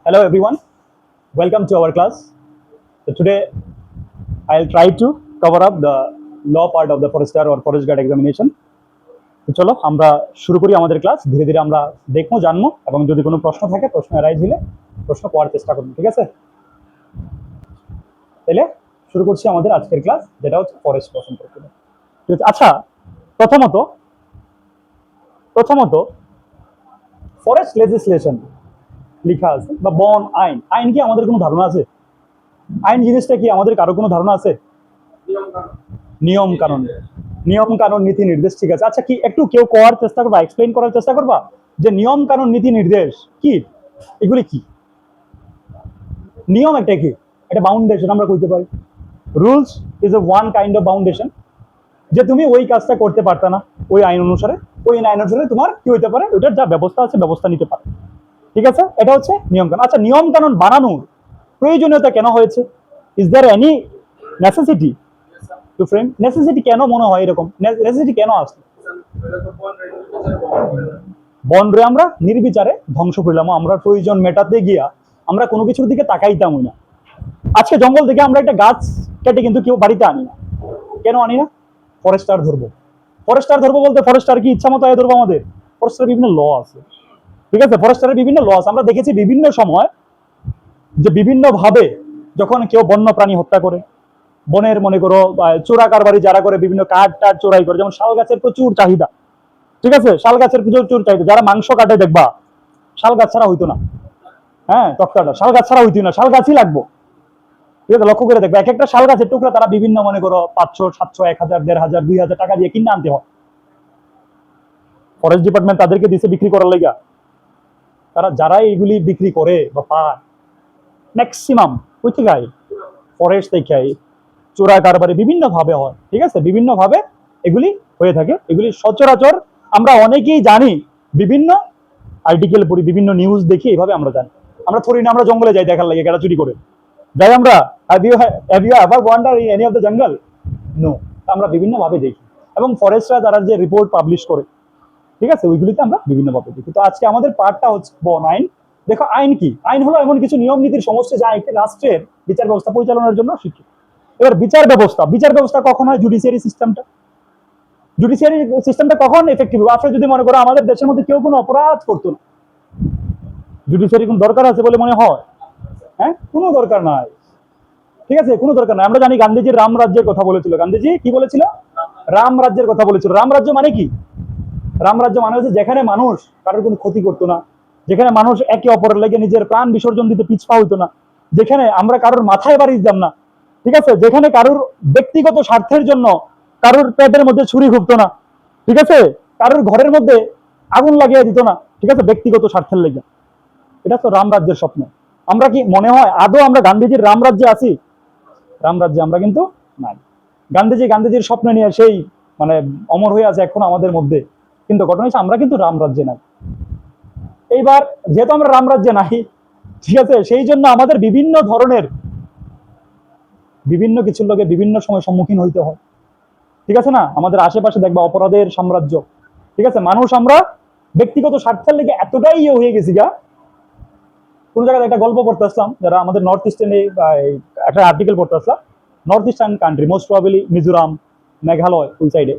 Hello everyone, welcome to our class. So today I'll try to cover up the law part of the forester or forest guard examination. তো চলো আমরা শুরু করি আমাদের class. ধীরে ধীরে আমরা দেখবো, জানবো, এবং যদি কোনো প্রশ্ন থাকে, প্রশ্ন অ্যারাইজ হলে প্রশ্ন পাওয়ার চেষ্টা করবো। ঠিক আছে, তাহলে শুরু করছি আমাদের আজকের ক্লাস, যেটা হচ্ছে ফরেস্ট ল সম্পর্কিত। ঠিক আছে, আচ্ছা, প্রথমত প্রথমত ফরেস্ট লেজিসলেশন লেখা আছে বা বন আইন। আইন কি আমাদের কোনো ধারণা আছে? আইন জিনিসটা কি আমাদের কারো কোনো ধারণা আছে? নিয়ম কানুন, নিয়ম কানুন, নীতি নির্দেশ। ঠিক আছে, আচ্ছা, কি একটু কেউ করার চেষ্টা করবা, এক্সপ্লেইন করার চেষ্টা করবা যে নিয়ম কানুন নীতি নির্দেশ কি, এগুলি কি? নিয়ম একটা কি, এটা বাউন্ডেশন আমরা কইতে পারি। Rules is a one kind of boundation, যে তুমি ওই কাজটা করতে পারতা না ওই আইন অনুসারে, ওই আইন অনুসারে তোমার কি হইতে পারে, ওটার যা ব্যবস্থা আছে ব্যবস্থা নিতে পারে। ঠিক আছে, এটা হচ্ছে নিয়ম কানুন। আচ্ছা, নিয়ম কানুন বানানোর প্রয়োজনীয়তা কেন হয়েছে? Is there any necessity to frame? Necessity কেন মনে হয় এরকম? নেসেসিটি কেন আসলো? বনরে আমরা নির্বিচারে ধ্বংস করলাম, আমরা প্রয়োজন মেটাতে গিয়া আমরা কোনো কিছুর দিকে তাকাইতামই না। আজকে জঙ্গল থেকে আমরা একটা গাছ কেটে কিন্তু কেউ বাড়িতে আনি না। কেন আনি না? ফরেস্টার ধরবো। ফরেস্টার ধরবো বলতে ফরেস্টার কি ইচ্ছা মতো আয় ধরবো? আমাদের ফরেস্টারের বিভিন্ন ল আছে। ঠিক আছে, ফরেস্টারের বিভিন্ন ল আছে। আমরা দেখেছি বিভিন্ন সময় যে বিভিন্ন ভাবে যখন কেউ বন্য প্রাণী হত্যা করে, বনের মনে করো চোরা কারবারি যারা করে, বিভিন্ন কাঠ টাঠ চোরাই করে, যেমন শাল গাছের প্রচুর চাহিদা। ঠিক আছে, শাল গাছের প্রচুর চাহিদা, যারা মাংস কাটে দেখবা শাল গাছ ছাড়া হইতো না। হ্যাঁ, তক্তাটা শাল গাছ ছাড়া হইতো না, শাল গাছই লাগবো। ঠিক আছে, লক্ষ্য করে দেখবে এক একটা শাল গাছের টুকরা তারা বিভিন্ন মনে করো 500, 700, 1000, 1500, 2000 টাকা দিয়ে কিনে আনতে হয়। ফরেস্ট ডিপার্টমেন্ট তাদেরকে দিছে বিক্রি করার লেগা। তারা যারা এইগুলি বিক্রি করে বা পায়, ম্যাক্সিমাম কই থেকে আয়? ফরেস্ট থেকে আয়। চোরা কারবারি বিভিন্ন ভাবে হয়। ঠিক আছে, বিভিন্ন ভাবে এগুলি হয়ে থাকে। এগুলি সচরাচর আমরা অনেকেই জানি, বিভিন্ন আর্টিকেল পড়ি, বিভিন্ন নিউজ দেখি, এইভাবে আমরা জানি। আমরা থরি না আমরা জঙ্গলে যাই দেখার লাগে গাড়া চুরি করে যাই আমরা? Have you ever wander in any of the jungle? No. আমরা বিভিন্ন ভাবে দেখি, এবং ফরেস্টরা তারা যে রিপোর্ট পাবলিশ করে, ঠিক আছে, ওইগুলিতে আমরা বিভিন্ন ভাবে দেখি। তো আজকে আমাদের পার্টটা হচ্ছে বন আইন। দেখো, আইন কি? আইন হলো এমন কিছু নিয়ম নীতির সমষ্টি যা একটি রাষ্ট্রের বিচার ব্যবস্থা পরিচালনার জন্য শিক্ষিত। এবার বিচার ব্যবস্থা কখন হয়? জুডিশিয়ারি সিস্টেমটা। জুডিশিয়ারি সিস্টেমটা কখন এফেক্টিভ? আপনি যদি মনে করো আমাদের দেশের মধ্যে কেউ কোনো অপরাধ করতো না, জুডিশিয়ারি কোনো দরকার আছে বলে মনে হয়? হ্যাঁ, কোনো দরকার নাই। ঠিক আছে, কোনো দরকার নাই। আমরা জানি গান্ধীজি রাম রাজ্যের কথা বলেছিল। গান্ধীজি কি বলেছিল? রাম রাজ্যের কথা বলেছিল। রাম রাজ্য মানে কি? রাম রাজ্য মানে হচ্ছে যেখানে মানুষ কারোর কোনো ক্ষতি করতো না, যেখানে মানুষ একে অপরের লেগে নিজের প্রাণ বিসর্জন দিতে পিছপা হইতো না, যেখানে আমরা কারোর মাথায় বাড়ি দিতাম না। ঠিক আছে, যেখানে কারোর ব্যক্তিগত স্বার্থের জন্য কারোর পেটের মধ্যে ছুরি ঘুরতো না। ঠিক আছে, কারোর ঘরের মধ্যে আগুন লাগিয়ে দিত না। ঠিক আছে, ব্যক্তিগত স্বার্থের লেগে। এটা তো রাম রাজ্যের স্বপ্ন। আমরা কি মনে হয় আদৌ আমরা গান্ধীজির রাম রাজ্যে আছি? রাম রাজ্যে আমরা কিন্তু নাই। গান্ধীজির স্বপ্ন নিয়ে সেই মানে অমর হয়ে আছে এখন আমাদের মধ্যে, কিন্তু ঘটনা হচ্ছে আমরা কিন্তু রাম রাজ্যে নাই। এইবার যেহেতু আমরা রাম রাজ্যে নাই, ঠিক আছে, সেই জন্য আমাদের বিভিন্ন ধরনের বিভিন্ন কিছুর লোকে বিভিন্ন সময় সম্মুখীন হইতে হয়। ঠিক আছে না, আমাদের আশেপাশে দেখবা অপরাধের সাম্রাজ্য। ঠিক আছে, মানুষ আমরা ব্যক্তিগত স্বার্থের লেগে এতটাই হয়ে গেছি গা। কোন জায়গায় একটা গল্প পড়তে আসলাম, যারা আমাদের নর্থ ইস্টার্ন একটা আর্টিকেল পড়তে আসলাম, north eastern country, most probably Mizoram, Meghalaya, ওই সাইডে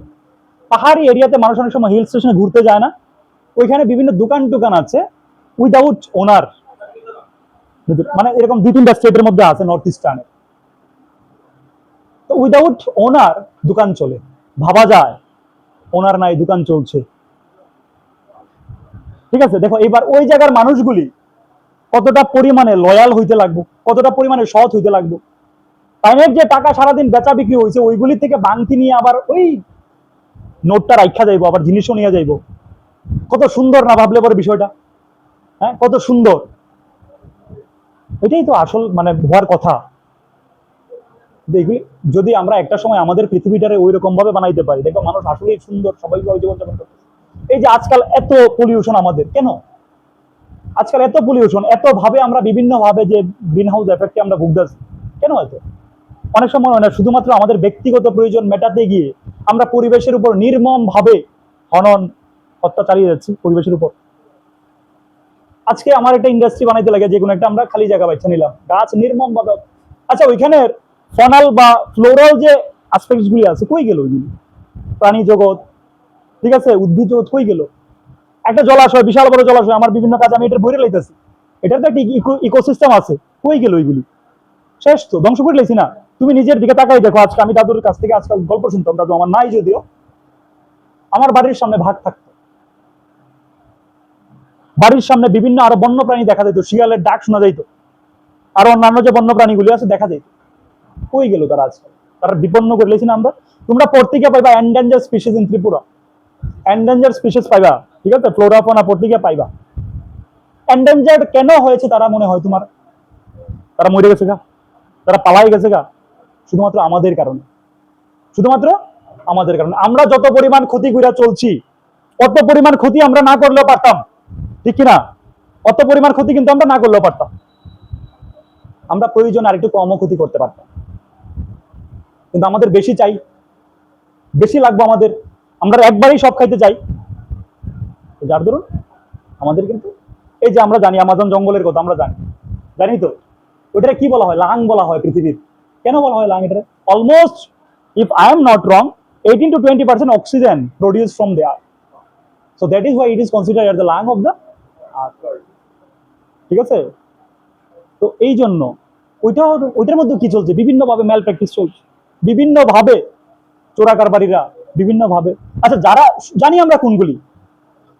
পাহাড়ি এরিয়াতে মানুষ অনেক সময় হিল স্টেশনে ঘুরতে যায় না? ওইখানে বিভিন্ন দোকান টোকান আছে উইদাউট ওনার। মানে এরকম 2-3টা স্টেটের মধ্যে আছে নর্থ ইস্টার্নে। তো উইদাউট ওনার দোকান চলে, ভাবা যায় ওনার নাই দোকান চলছে। ঠিক আছে, দেখো এবার ওই জায়গার মানুষগুলি কতটা পরিমাণে লয়াল হইতে লাগবে, কতটা পরিমাণে সৎ হইতে লাগবে। টাইমের যে টাকা সারাদিন বেচা বিক্রি হয়েছে ওইগুলি থেকে বাংতি নিয়ে আবার ওই নোটটা রাখা যাইবো, আবার জিনিসও নিয়ে যাইবো। কত সুন্দর না ভাবলে পরে বিষয়টা? হ্যাঁ, কত সুন্দর। এটাই তো আসল মানে হওয়ার কথা। দেখবি যদি আমরা একটা সময় আমাদের পৃথিবীটারে ওই রকম ভাবে বানাইতে পারি, দেখো মানুষ আসলেই সুন্দর, সবাই জীবনযাপন করতে। এই যে আজকাল এত পলিউশন আমাদের কেন? আজকাল এত পলিউশন, এত ভাবে আমরা বিভিন্ন ভাবে যে গ্রিন হাউস এফেক্টে আমরা ভুগতেছি কেন? হয়তো অনেক সময় হয় না, শুধুমাত্র আমাদের ব্যক্তিগত প্রয়োজন মেটাতে গিয়ে আমরা পরিবেশের উপর নির্মম ভাবে হনন হত্যা চালিয়ে যাচ্ছি পরিবেশের উপর। আজকে আমার একটা ইন্ডাস্ট্রি বানাইতে লাগে, যে কোনো একটা আমরা খালি জায়গা বাচ্চা নিলাম, গাছ নির্মম ভাবে, আচ্ছা ওইখানের ফনাল বা ফ্লোরাল যে আসপেক্টস গুলি আছে কই গেল ওইগুলি, প্রাণী জগৎ, ঠিক আছে, উদ্ভিদ জগৎ কই গেল? একটা জলাশয়, বিশাল বড় জলাশয়, আমার বিভিন্ন কাজ আমি এটা ভরে লাইতেছি, এটার তো একটা ইকোসিস্টেম আছে, কই গেল ওইগুলি? শেষ তো, ধ্বংস করে লাইছি না? তুমি নিজের দিকে তাকাই দেখো, আজকে আমি দাদুর কাছ থেকে আজকাল গল্প শুনতাম, দাদু আমার নাই যদিও, আমার বাড়ির সামনে ভাগ থাকতো, বাড়ির সামনে বিভিন্ন আরো বন্য প্রাণী দেখা যেত, শিয়ালের ডাক শোনা যেত, আর অন্যান্য যে বন্য প্রাণীগুলি আছে দেখা যেত, কই গেল তারা আজকাল? তারা বিপন্ন করে লেছি না আমরা। তোমরা পত্রিকা পাইবা endanger species in Tripura, endanger species পাইবা, ঠিক আছে, ফ্লোরা ফনা পত্রিকা পাইবা। এন্ডেঞ্জার্ড কেন হয়েছে তারা মনে হয় তোমার? তারা মরে গেছে গা, তারা পালাই গেছে গা, শুধুমাত্র আমাদের কারণে, শুধুমাত্র আমাদের কারণে। আমরা যত পরিমাণ ক্ষতি করে চলছি, অত পরিমাণ ক্ষতি আমরা না করলেও পারতাম, ঠিক কিনা? অত পরিমাণ ক্ষতি কিন্তু আমরা না করলেও পারতাম, আমরা প্রয়োজন আর একটু কমও ক্ষতি করতে পারতাম, কিন্তু আমাদের বেশি চাই, বেশি লাগবে আমাদের, আমরা একবারই সব খাইতে চাই, যার ধরুন আমাদের কিন্তু, এই যে আমরা জানি আমাজন জঙ্গলের কথা, আমরা জানি, জানি তো ওটা কি বলা হয়, লাং বলা হয় পৃথিবীর। কেন বলা হয় লাং? এটা almost, if I am not wrong, 18 to 20% oxygen produce from there, so that is why it is considered as the lung of the earth, ঠিক আছে? তো এই জন্য ওইটার মধ্যে কি চলছে, বিভিন্ন ভাবে ম্যাল প্র্যাকটিস চলছে, বিভিন্ন ভাবে চোরাকারবারীরা, বিভিন্ন ভাবে, আচ্ছা যারা জানি আমরা কোনগুলি,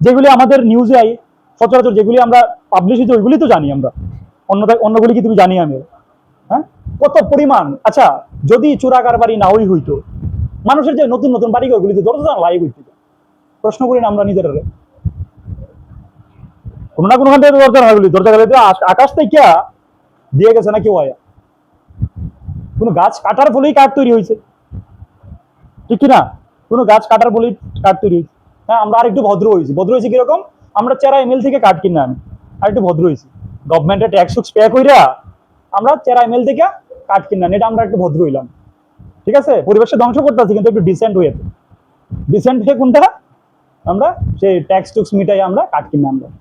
যেগুলি আমাদের নিউজে আই সচরাচর, যেগুলি আমরা পাবলিশ হয়েছে ওইগুলি তো জানি আমরা, অন্যগুলি কি তুমি জানি আমি, হ্যাঁ, কত পরিমাণ। আচ্ছা যদি চোরাকারবারি না ওই হইতো, মানুষের যে নতুন নতুন বাড়িঘরগুলিতে দরজা লাইভ হইতো, প্রশ্ন করি না আমরা নিজেরা, কোনো না কোনোখান থেকে দরজা লাগুলি, দরজা গেলে আকাশ থেকে দিয়ে গেছে না কেউ আয়া, কোনো গাছ কাটার ফলেই কাঠ তৈরি হয়েছে, ঠিক কিনা? কোনো গাছ কাটার ফলেই কাঠ তৈরি হয়েছে। হ্যাঁ, আমরা আর একটু ভদ্র হয়েছি, ভদ্র হয়েছি কিরকম, আমরা চেরা এমএল থেকে কাঠ কিনে আনি, আর একটু ভদ্র হয়েছি, গভর্নমেন্টের ট্যাক্স পে কইরা আমরা চেরা এমএল থেকে কাঠ কিনে আনি, এটা আমরা একটু ভদ্র হইলাম, ঠিক আছে? পরিবেশে ধ্বংস করতেছি কিন্তু একটু ডিসেন্ট হয়ে, ডিসেন্ট হয়ে কোনটা, আমরা সেই ট্যাক্স টুক্স মিটাই আমরা কাঠ কিনে আনলাম,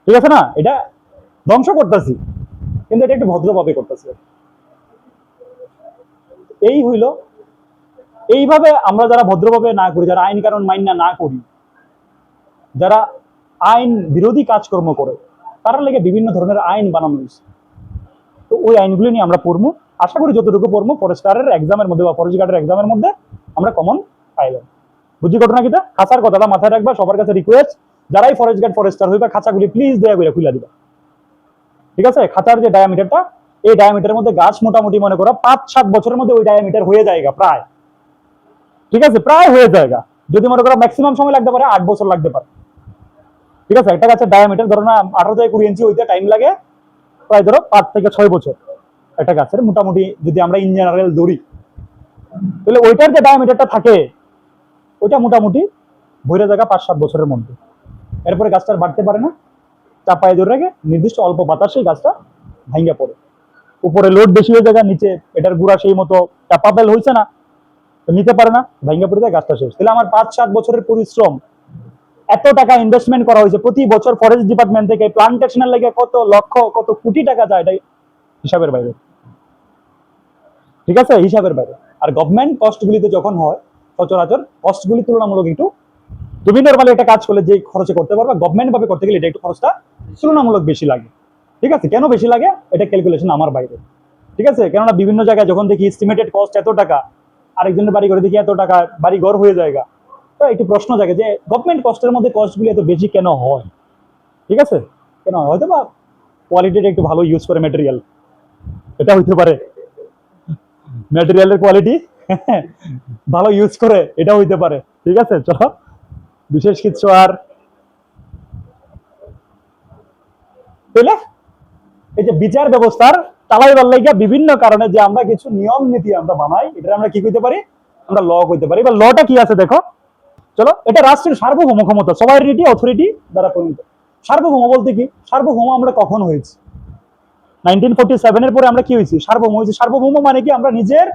ঠিক আছে না? এটা ধ্বংস করতেছি কিন্তু এটা একটু ভদ্রভাবে করতেছি। এই হইল, এইভাবে আমরা যারা ভদ্রভাবে না করি, যারা আইন কানুন মাইনা না করি, যারা আইন বিরোধী কাজকর্ম করে, তারা লেগে বিভিন্ন ধরনের আইন বানানো হয়েছে। তো ওই আইনগুলো নিয়ে আমরা পড়বো, আশা করি যতটুকু পড়বো ফরেস্টারের এক্সামের মধ্যে বা ফরেস্ট গার্ডের এক্সামের মধ্যে আমরা কমন পাইলাম। বুঝি ঘটনা কিটা? খাঁচার কথাটা মাথায় রাখবা, সবার কাছে রিকোয়েস্ট, যারাই ফরেস্ট গার্ড ফরেস্টার হইবা খাঁচাগুলি প্লিজ দয়া করে খুলে দিবা, ঠিক আছে? খাঁচার যে ডায়ামিটারটা, এই ডায়ামিটারের মধ্যে গাছ মোটামুটি মনে করো 5-7 বছরের মধ্যে ওই ডায়ামিটার হয়ে যায়গা প্রায়, ঠিক আছে, প্রায় হয়ে যায়গা। যদি মনে করো ম্যাক্সিমাম সময় লাগতে পারে 8 বছর লাগতে পারে, ঠিক আছে? একটা গাছের ডায়ামিটার ধরো না 18 থেকে 20 ইঞ্চি হইতে টাইম লাগে প্রায় ধরো 5 থেকে 6 বছর একটা গাছের, মোটামুটি যদি আমরা ইন জেনারেল ধরি, তাহলে ওইটার যে ডায়ামিটারটা থাকে ওইটা মোটামুটি ভরে জায়গা 5-7 বছরের মধ্যে। এরপরে গাছটা বাড়তে পারে না, চাপায় ধরে রাখে, নির্দিষ্ট অল্প বাতাসে গাছটা ভাঙ্গা পড়ে, উপরে লোড বেশি হয়ে যায়, নিচে এটার গুড়া সেই মতো ক্যাপাবেল হয়েছে না, তো নিতে পারে না, ভাঙ্গা পড়ে যায়, গাছটা শেষ। তাহলে আমার 5-7 বছরের পরিশ্রম, এত টাকা ইনভেস্টমেন্ট করা হয়েছে, প্রতি বছর ফরেস্ট ডিপার্টমেন্ট থেকে প্লান্টেশনের লেগে কত লক্ষ কত কোটি টাকা যায়, এটাই হিসাবের বাইরে, ঠিক আছে? হিসাবের বাইরে। আর গভর্নমেন্ট কস্টগুলিতে যখন হয়, সচরাচর কস্টগুলি তুলনামূলক একটু, তুমি নর্মালি একটা কাজ করলে যে খরচে করতে পারবা, গভর্নমেন্ট ভাবে করতে গেলে এটা একটু খরচটা তুলনামূলক বেশি লাগে, ঠিক আছে? কেন বেশি লাগে এটা ক্যালকুলেশন আমার বাইরে, ঠিক আছে? কেননা বিভিন্ন জায়গায় যখন দেখি এস্টিমেটেড কস্ট এত টাকা, আরেকজনের বাড়ি করে দেখি এত টাকা, বাড়ি ঘর হয়ে জায়গা, তো একটু প্রশ্ন জাগে যে গভর্নমেন্ট কস্টের মধ্যে কস্টগুলি এত বেশি কেন হয়, ঠিক আছে? কেন হয়তো বা কোয়ালিটিটা একটু ভালো ইউজ করে ম্যাটেরিয়াল, এটা হইতে পারে, ম্যাটেরিয়ালের কোয়ালিটি ভালো ইউজ করে, এটা হইতে পারে, ঠিক আছে? চলো, বিশেষ কিছু আর তাহলে এই যে বিচার ব্যবস্থার চালাইবার লাইগা বিভিন্ন কারণে যে আমরা কিছু নিয়ম নীতি আমরা বানাই, এটা আমরা কি কইতে পারি, আমরা ল কইতে পারি। এবার লটা কি আছে দেখো, চলো, এটা রাষ্ট্রের সার্বভৌম ক্ষমতা, সভারেনিটি অথরিটি দ্বারা প্রণীত। সার্বভৌম বলতে কি, সার্বভৌম আমরা কখন হয়েছি? 1947 এর পরে আমরা কি হয়েছি? সার্বভৌম হয়েছি। সার্বভৌম মানে কি, আমরা নিজের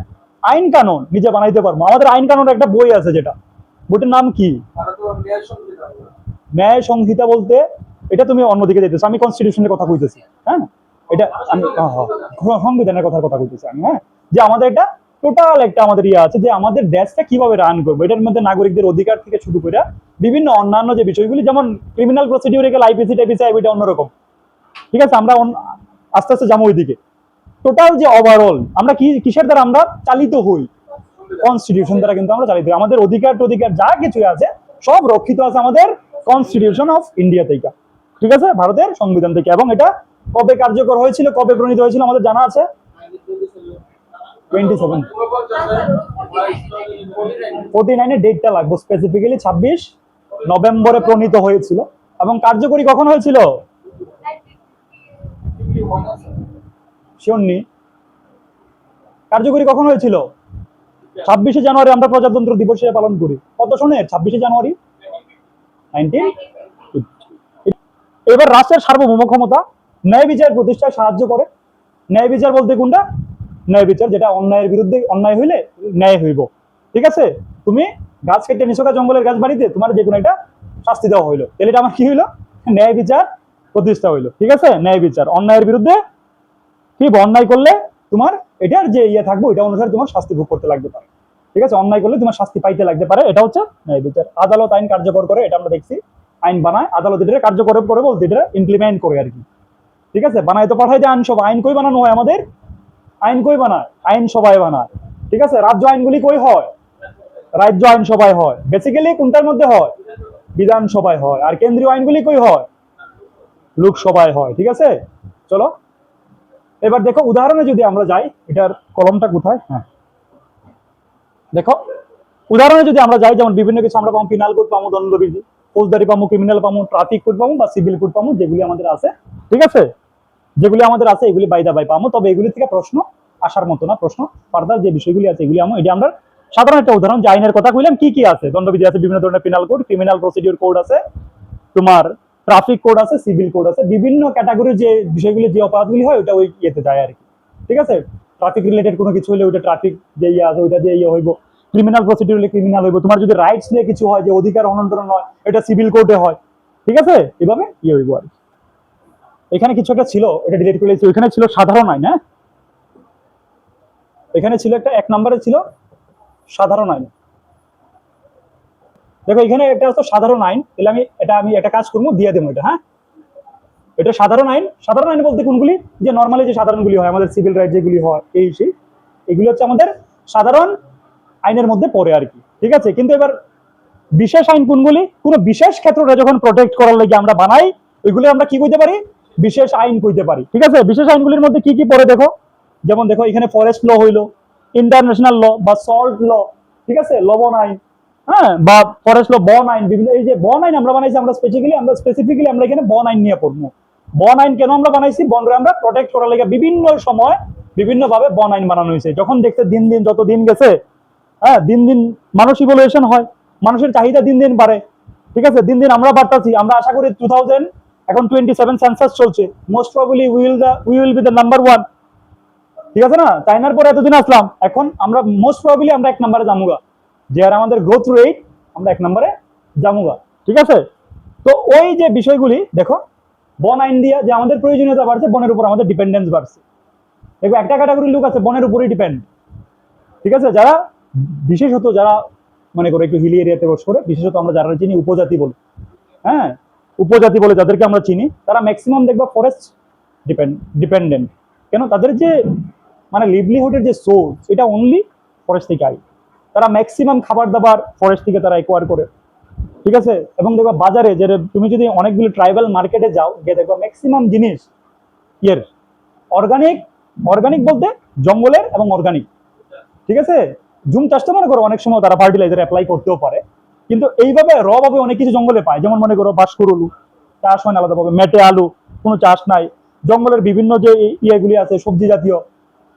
আইন কানুন নিজে বানাইতে পারবো। আমাদের আইন কানুন একটা বই আছে, যেটা বইটার নাম কি, ন্যায় সংহিতা। বলতে এটা তুমি অন্যদিকে যেতেছো, আমি কনস্টিটিউশনের কথা কইতেছি। হ্যাঁ, এটা আমি সংবিধানের কথা কইতেছি আমি। হ্যাঁ, যে আমাদের এটা টোটাল একটা আমাদের ইয়ে আছে যে আমাদের দেশটা কিভাবে রান করবো, এটার মধ্যে নাগরিকদের অধিকার থেকে শুরু করে বিভিন্ন অন্যান্য যে বিষয়গুলি, যেমন ক্রিমিনাল প্রসিডিউরিক্যাল আইপিসি টাইপিসি এটা অন্যরকম। ঠিক আছে, আমরা আস্তে আস্তে যাবো ওইদিকে। টোটাল যে ওভারঅল আমরা কিসের দ্বারা আমরা চালিত হই, কনস্টিটিউশন দ্বারা কিন্তু আমরা চালিত হই। আমাদের অধিকার টধিকার যা কিছু আছে সব রক্ষিত আছে আমাদের কনস্টিটিউশন অফ ইন্ডিয়া থেকে, ঠিক আছে, ভারতের সংবিধান থেকে। এবং এটা কবে কার্যকর হয়েছিল, কবে প্রণীত হয়েছিল আমাদের জানা আছে? 49 ডেটটা লাগবে স্পেসিফিক্যালি, 26 নভেম্বরে প্রণীত হয়েছিল। এবং কার্যকরী কখন হয়েছিল শিওরনি? কার্যকরী কখন হয়েছিল? 26শে জানুয়ারি আমরা প্রজাতন্ত্র দিবস পালন করি। কত সনের? 26শে জানুয়ারি 19। এবার রাষ্ট্রের সার্বভৌম ক্ষমতা ন্যায় বিচার প্রতিষ্ঠায় সাহায্য করে। ন্যায় বিচার বলতে কোনটা? ন্যায় বিচার যেটা অন্যায়ের বিরুদ্ধে, অন্যায় হইলে ন্যায় হইব। ঠিক আছে, তুমি গাছ কেটে নিছকা জঙ্গলের গাছ বাড়িতে তোমার যে কোনো একটা শাস্তি দেওয়া হইলো, তাহলে এটা আমার কি হইলো? ন্যায় বিচার প্রতিষ্ঠা হইলো। ঠিক আছে, ন্যায় বিচার অন্যায়ের বিরুদ্ধে কি, অন্যায় করলে তোমার এটার যে ইয়ে থাকবে ওইটা অনুসারে তোমার শাস্তি ভোগ করতে লাগতে পারে। ঠিক আছে, অন্যায় করলে তোমার শাস্তি পাইতে লাগতে পারে, এটা হচ্ছে ন্যায় বিচার। আদালত আইন কার্যকর করে, এটা আমরা দেখছি, আইন বানায় আদালত, এটা কার্যকর করে বলতে এটা ইমপ্লিমেন্ট করে আর কি। ঠিক আছে, বানায় তো পাঠাই দেয় আইনসভা। আইন কই বানানো হয় আমাদের? আইন কই বানায়? আইনসভায় বানায়। ঠিক আছে, রাজ্য আইনগুলি কই হয়? রাজ্য আইনসভায় হয়। বেসিক্যালি কোনটার মধ্যে হয়? বিধানসভায় হয়। আর কেন্দ্রীয় আইনগুলি কই হয়? লোকসভায় হয়। ঠিক আছে, চলো এবার দেখো উদাহরণে যদি আমরা যাই, এটার কলমটা কোথায়? হ্যাঁ, দেখো উদাহরণে যদি আমরা যাই, যেমন বিভিন্ন কিছু আমরা পাবো, পিনাল কোড পাবো, দণ্ডবিধি, ফৌজদারি পাবো, ক্রিমিনাল পাবো, ট্রাফিক কোড পাবো বা সিভিল কোড পাবো, যেগুলি আমাদের আছে। ঠিক আছে, যেগুলি আমাদের আছে এগুলি বাই দা বাই পাবো। তবে এগুলি থেকে প্রশ্ন আসার মতো না, প্রশ্ন ফার্দার যে বিষয়গুলি আছে এগুলি এটা আমরা সাধারণ একটা উদাহরণ যে আইনের কথা কইলাম, কি কি আছে? দণ্ডবিধি আছে, বিভিন্ন ধরনের penal code, criminal procedure code আছে, তোমার ট্রাফিক কোড আছে, সিভিল কোড আছে, বিভিন্ন ক্যাটাগরির যে বিষয়গুলি, যে অপরাধগুলি হয় ওটা ওই ইয়েতে যায় আর কি। ঠিক আছে, ট্রাফিক রিলেটেড কোনো কিছু হলে ওইটা ট্রাফিক যে ইয়ে আছে ওইটা দিয়ে ইয়ে হইব। ক্রিমিনাল প্রসিডিউর হলে ক্রিমিনাল হইব। তোমার যদি রাইটস নিয়ে কিছু হয়, যে অধিকার হনন্তরণ হয়, এটা সিভিল কোর্টে হয়। ঠিক আছে, এভাবে ইয়ে হইব আর কি। এখানে কিছু একটা ছিল, এটা ডিলিট করে দিয়েছি। ওইখানে ছিল সাধারণ আইন। হ্যাঁ, এখানে ছিল একটা 1 নম্বরে ছিল সাধারণ আইন। দেখো এখানে একটা হচ্ছে সাধারণ আইন, তাহলে আমি একটা কাজ করবো, দিয়ে দেবো এটা। হ্যাঁ, এটা সাধারণ আইন। সাধারণ আইন বলতে কোনগুলি? যে নর্মালি যে সাধারণগুলি হয় আমাদের সিভিল রাইট যেগুলি হয়, এই সেই এগুলি হচ্ছে আমাদের সাধারণ আইনের মধ্যে পড়ে আর কি। ঠিক আছে, কিন্তু এবার বিশেষ আইন কোনগুলি? কোনো বিশেষ ক্ষেত্রটা যখন প্রোটেক্ট করার লাগে আমরা বানাই, ওইগুলি আমরা কি কইতে পারি? বিশেষ আইন কইতে পারি। ঠিক আছে, বিশেষ আইনগুলির মধ্যে কি কি পড়ে দেখো। যেমন দেখো এখানে ফরেস্ট ল হইলো, ইন্টারন্যাশনাল ল বা সল্ট ল, ঠিক আছে, লবণ আইন, হ্যাঁ, বা ফরেস্ট ল, বন আইন, বিভিন্ন এই যে বন আইন আমরা বানাইছি, আমরা স্পেসিফিক্যালি আমরা এখানে বন আইন নিয়ে পড়বো। বন আইন কেন আমরা বানাইছি? বনরে আমরা প্রোটেক্ট করার লাগে বিভিন্ন সময় বিভিন্ন ভাবে বন আইন বানানো হয়েছে। যখন দেখতে দিন দিন যত দিন গেছে, হ্যাঁ, দিন দিন মানুষ ইভলিউশন হয়, মানুষের চাহিদা দিন দিন বাড়ে। ঠিক আছে, দিন দিন আমরা বাড়তাছি। আমরা আশা করি 2000 এখন 27 সেন্সাস চলছে, most probably we will be the number 1। ঠিক আছে না, চাইনার পরে এতদিন আসলাম, এখন আমরা মোস্ট প্রবাবলি আমরা 1 নম্বরে জামুগা, যে আর আমাদের গ্রোথ রেট আমরা 1 নম্বরে জামুগা। ঠিক আছে, তো ওই যে বিষয়গুলি দেখো, বন আইন দিয়া যে আমাদের প্রয়োজনীয়তা বাড়ছে, বনের উপর আমাদের ডিপেন্ডেন্স বাড়ছে। দেখো একটা ক্যাটাগরির লোক আছে বনের উপরই ডিপেন্ড। ঠিক আছে, যারা বিশেষত যারা মনে করো একটু হিলি এরিয়াতে বস করে, বিশেষত আমরা যারা চিনি উপজাতি বলে, হ্যাঁ, উপজাতি বলে যাদেরকে আমরা চিনি, তারা ম্যাক্সিমাম দেখবা ফরেস্ট ডিপেন্ডেন্ট। কেন? তাদের যে মানে লিভলিহুডের যে সোর্স, এটা অনলি ফরেস্ট থেকে আয়। তারা ম্যাক্সিমাম খাবার দাবার ফরেস্ট থেকে তারা একোয়ার করে। ঠিক আছে, এবং দেখবা বাজারে যে তুমি যদি অনেকগুলো ট্রাইবাল মার্কেটে যাও, গিয়ে দেখবা ম্যাক্সিমাম জিনিস ইয়ের অর্গানিক। অর্গানিক বলতে জঙ্গলের এবং অর্গানিক। ঠিক আছে, জুম চাষটা মনে করো অনেক সময় তারা ফার্টিলাইজার অ্যাপ্লাই করতেও পারে, কিন্তু এইভাবে র ভাবে অনেক কিছু জঙ্গলে পায়। যেমন মনে করো বাঁশকুড়ুলু চাষ হয় না আলাদাভাবে, মেটে আলু কোনো চাষ নাই, জঙ্গলের বিভিন্ন যে ইয়েগুলি আছে সবজি জাতীয়,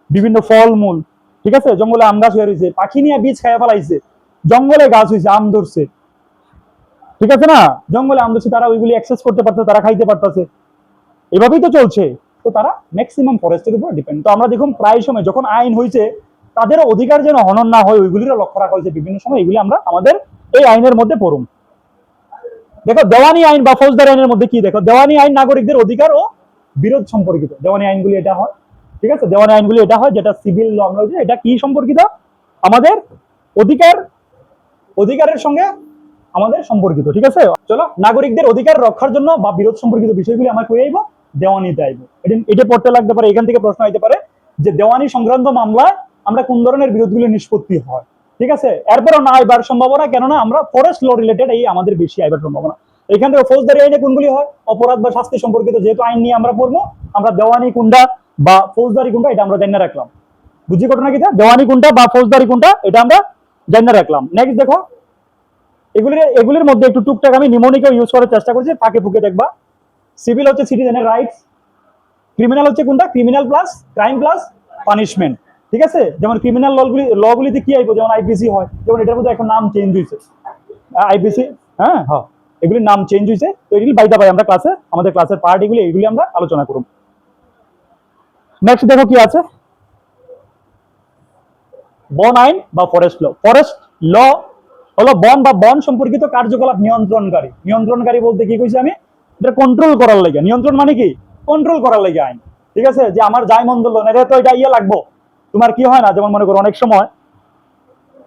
বিভিন্ন ফল মূল। ঠিক আছে, জঙ্গলে আম গাছ হয়ে রয়েছে, পাখি নিয়ে বীজ খাইয়া ফেলাইছে, জঙ্গলে গাছ হয়েছে, আম ধরছে। ঠিক আছে না, জঙ্গলে আম ধরছে, তারা ওইগুলি অ্যাক্সেস করতে পারতো, তারা খাইতে পারতেছে, এভাবেই তো চলছে। তো তারা ম্যাক্সিমাম ফরেস্টের উপর ডিপেন্ড। তো আমরা দেখুন প্রায় সময় যখন আইন হয়েছে, তাদের অধিকার যেন হনন না হয় ওইগুলিরও লক্ষ্য রাখা হয়েছে বিভিন্ন সময়। এগুলি আমরা আমাদের এই আইনের মধ্যে পড়ুন। দেখো দেওয়ানি আইন বা ফৌজদারি আইনের মধ্যে কি, দেখো দেওয়ানি আইন নাগরিকদের অধিকার ও বিরোধ সম্পর্কিত, দেওয়ানি আইনগুলি এটা হয়। ঠিক আছে, দেওয়ানি আইনগুলি এটা হয় যেটা সিভিল ল আমরা, এটা কি সম্পর্কিত, আমাদের অধিকার, অধিকারের সঙ্গে আমাদের সম্পর্কিত। ঠিক আছে, চলো নাগরিকদের অধিকার রক্ষার জন্য বা বিরোধ সম্পর্কিত বিষয়গুলি আমরা কই আইব, দেওয়ানিতে আইব। এটা পড়তে লাগতে পারে, এখান থেকে প্রশ্ন আইতে পারে যে দেওয়ানি সংক্রান্ত মামলায় আমরা কোন ধরনের বিরোধগুলি নিষ্পত্তি হয়। ঠিক আছে, এরপরও না আইবার সম্ভাবনা, কেননা আমরা ফরেস্ট ল রিলেটেড এই আমাদের বেশি আইবার সম্ভাবনা। এখান থেকে ফৌজদারি আইনে কোনগুলি হয়, অপরাধ বা শাস্তি সম্পর্কিত যেহেতু আইন নিয়ে আমরা পড়বো, আমরা দেওয়ানি কোনটা বা ফৌজদারি কোনটা এটা আমরা জানিয়ে রাখলাম। বুঝি ঘটনা কি, দেওয়ানি কোনটা বা ফৌজদারি কোনটা এটা আমরা জানিয়ে রাখলাম। নেক্সট দেখো, এগুলির মধ্যে একটু টুকটাক আমি নিমোনিকা ইউজ করার চেষ্টা করছি, ফাঁকে ফুকে দেখবা। সিভিল হচ্ছে সিটিজেনের রাইটস, ক্রিমিনাল হচ্ছে কোনটা, criminal plus crime plus punishment. ঠিক আছে, যেমন ক্রিমিনাল লগুলিতে কি আইব, যেমন আইপিসি হয়, যেমন এটার মধ্যে এখন নাম চেঞ্জ হয়েছে আইপিসি। হ্যাঁ হ্যাঁ, এগুলির নাম চেঞ্জ হয়েছে, তো এগুলি বাইদা পাই আমরা ক্লাসে, আমাদের ক্লাসের পার্ট এগুলি, এগুলি আমরা আলোচনা করব। নেক্সট দেখো কি আছে, বন আইন বা ফরেস্ট ল। ফরেস্ট ল হলো বন বা বন সম্পর্কিত কার্যকলাপ নিয়ন্ত্রণকারী। নিয়ন্ত্রণকারী বলতে কি কইছি আমি, এটা কন্ট্রোল করার লাগে। নিয়ন্ত্রণ মানে কি, কন্ট্রোল করার লাগে আইন। ঠিক আছে, যে আমার যাই মন ধরলো না, এটা তো এটা ইয়ে লাগবো, তোমার কি হয় না, যেমন মনে করো অনেক সময়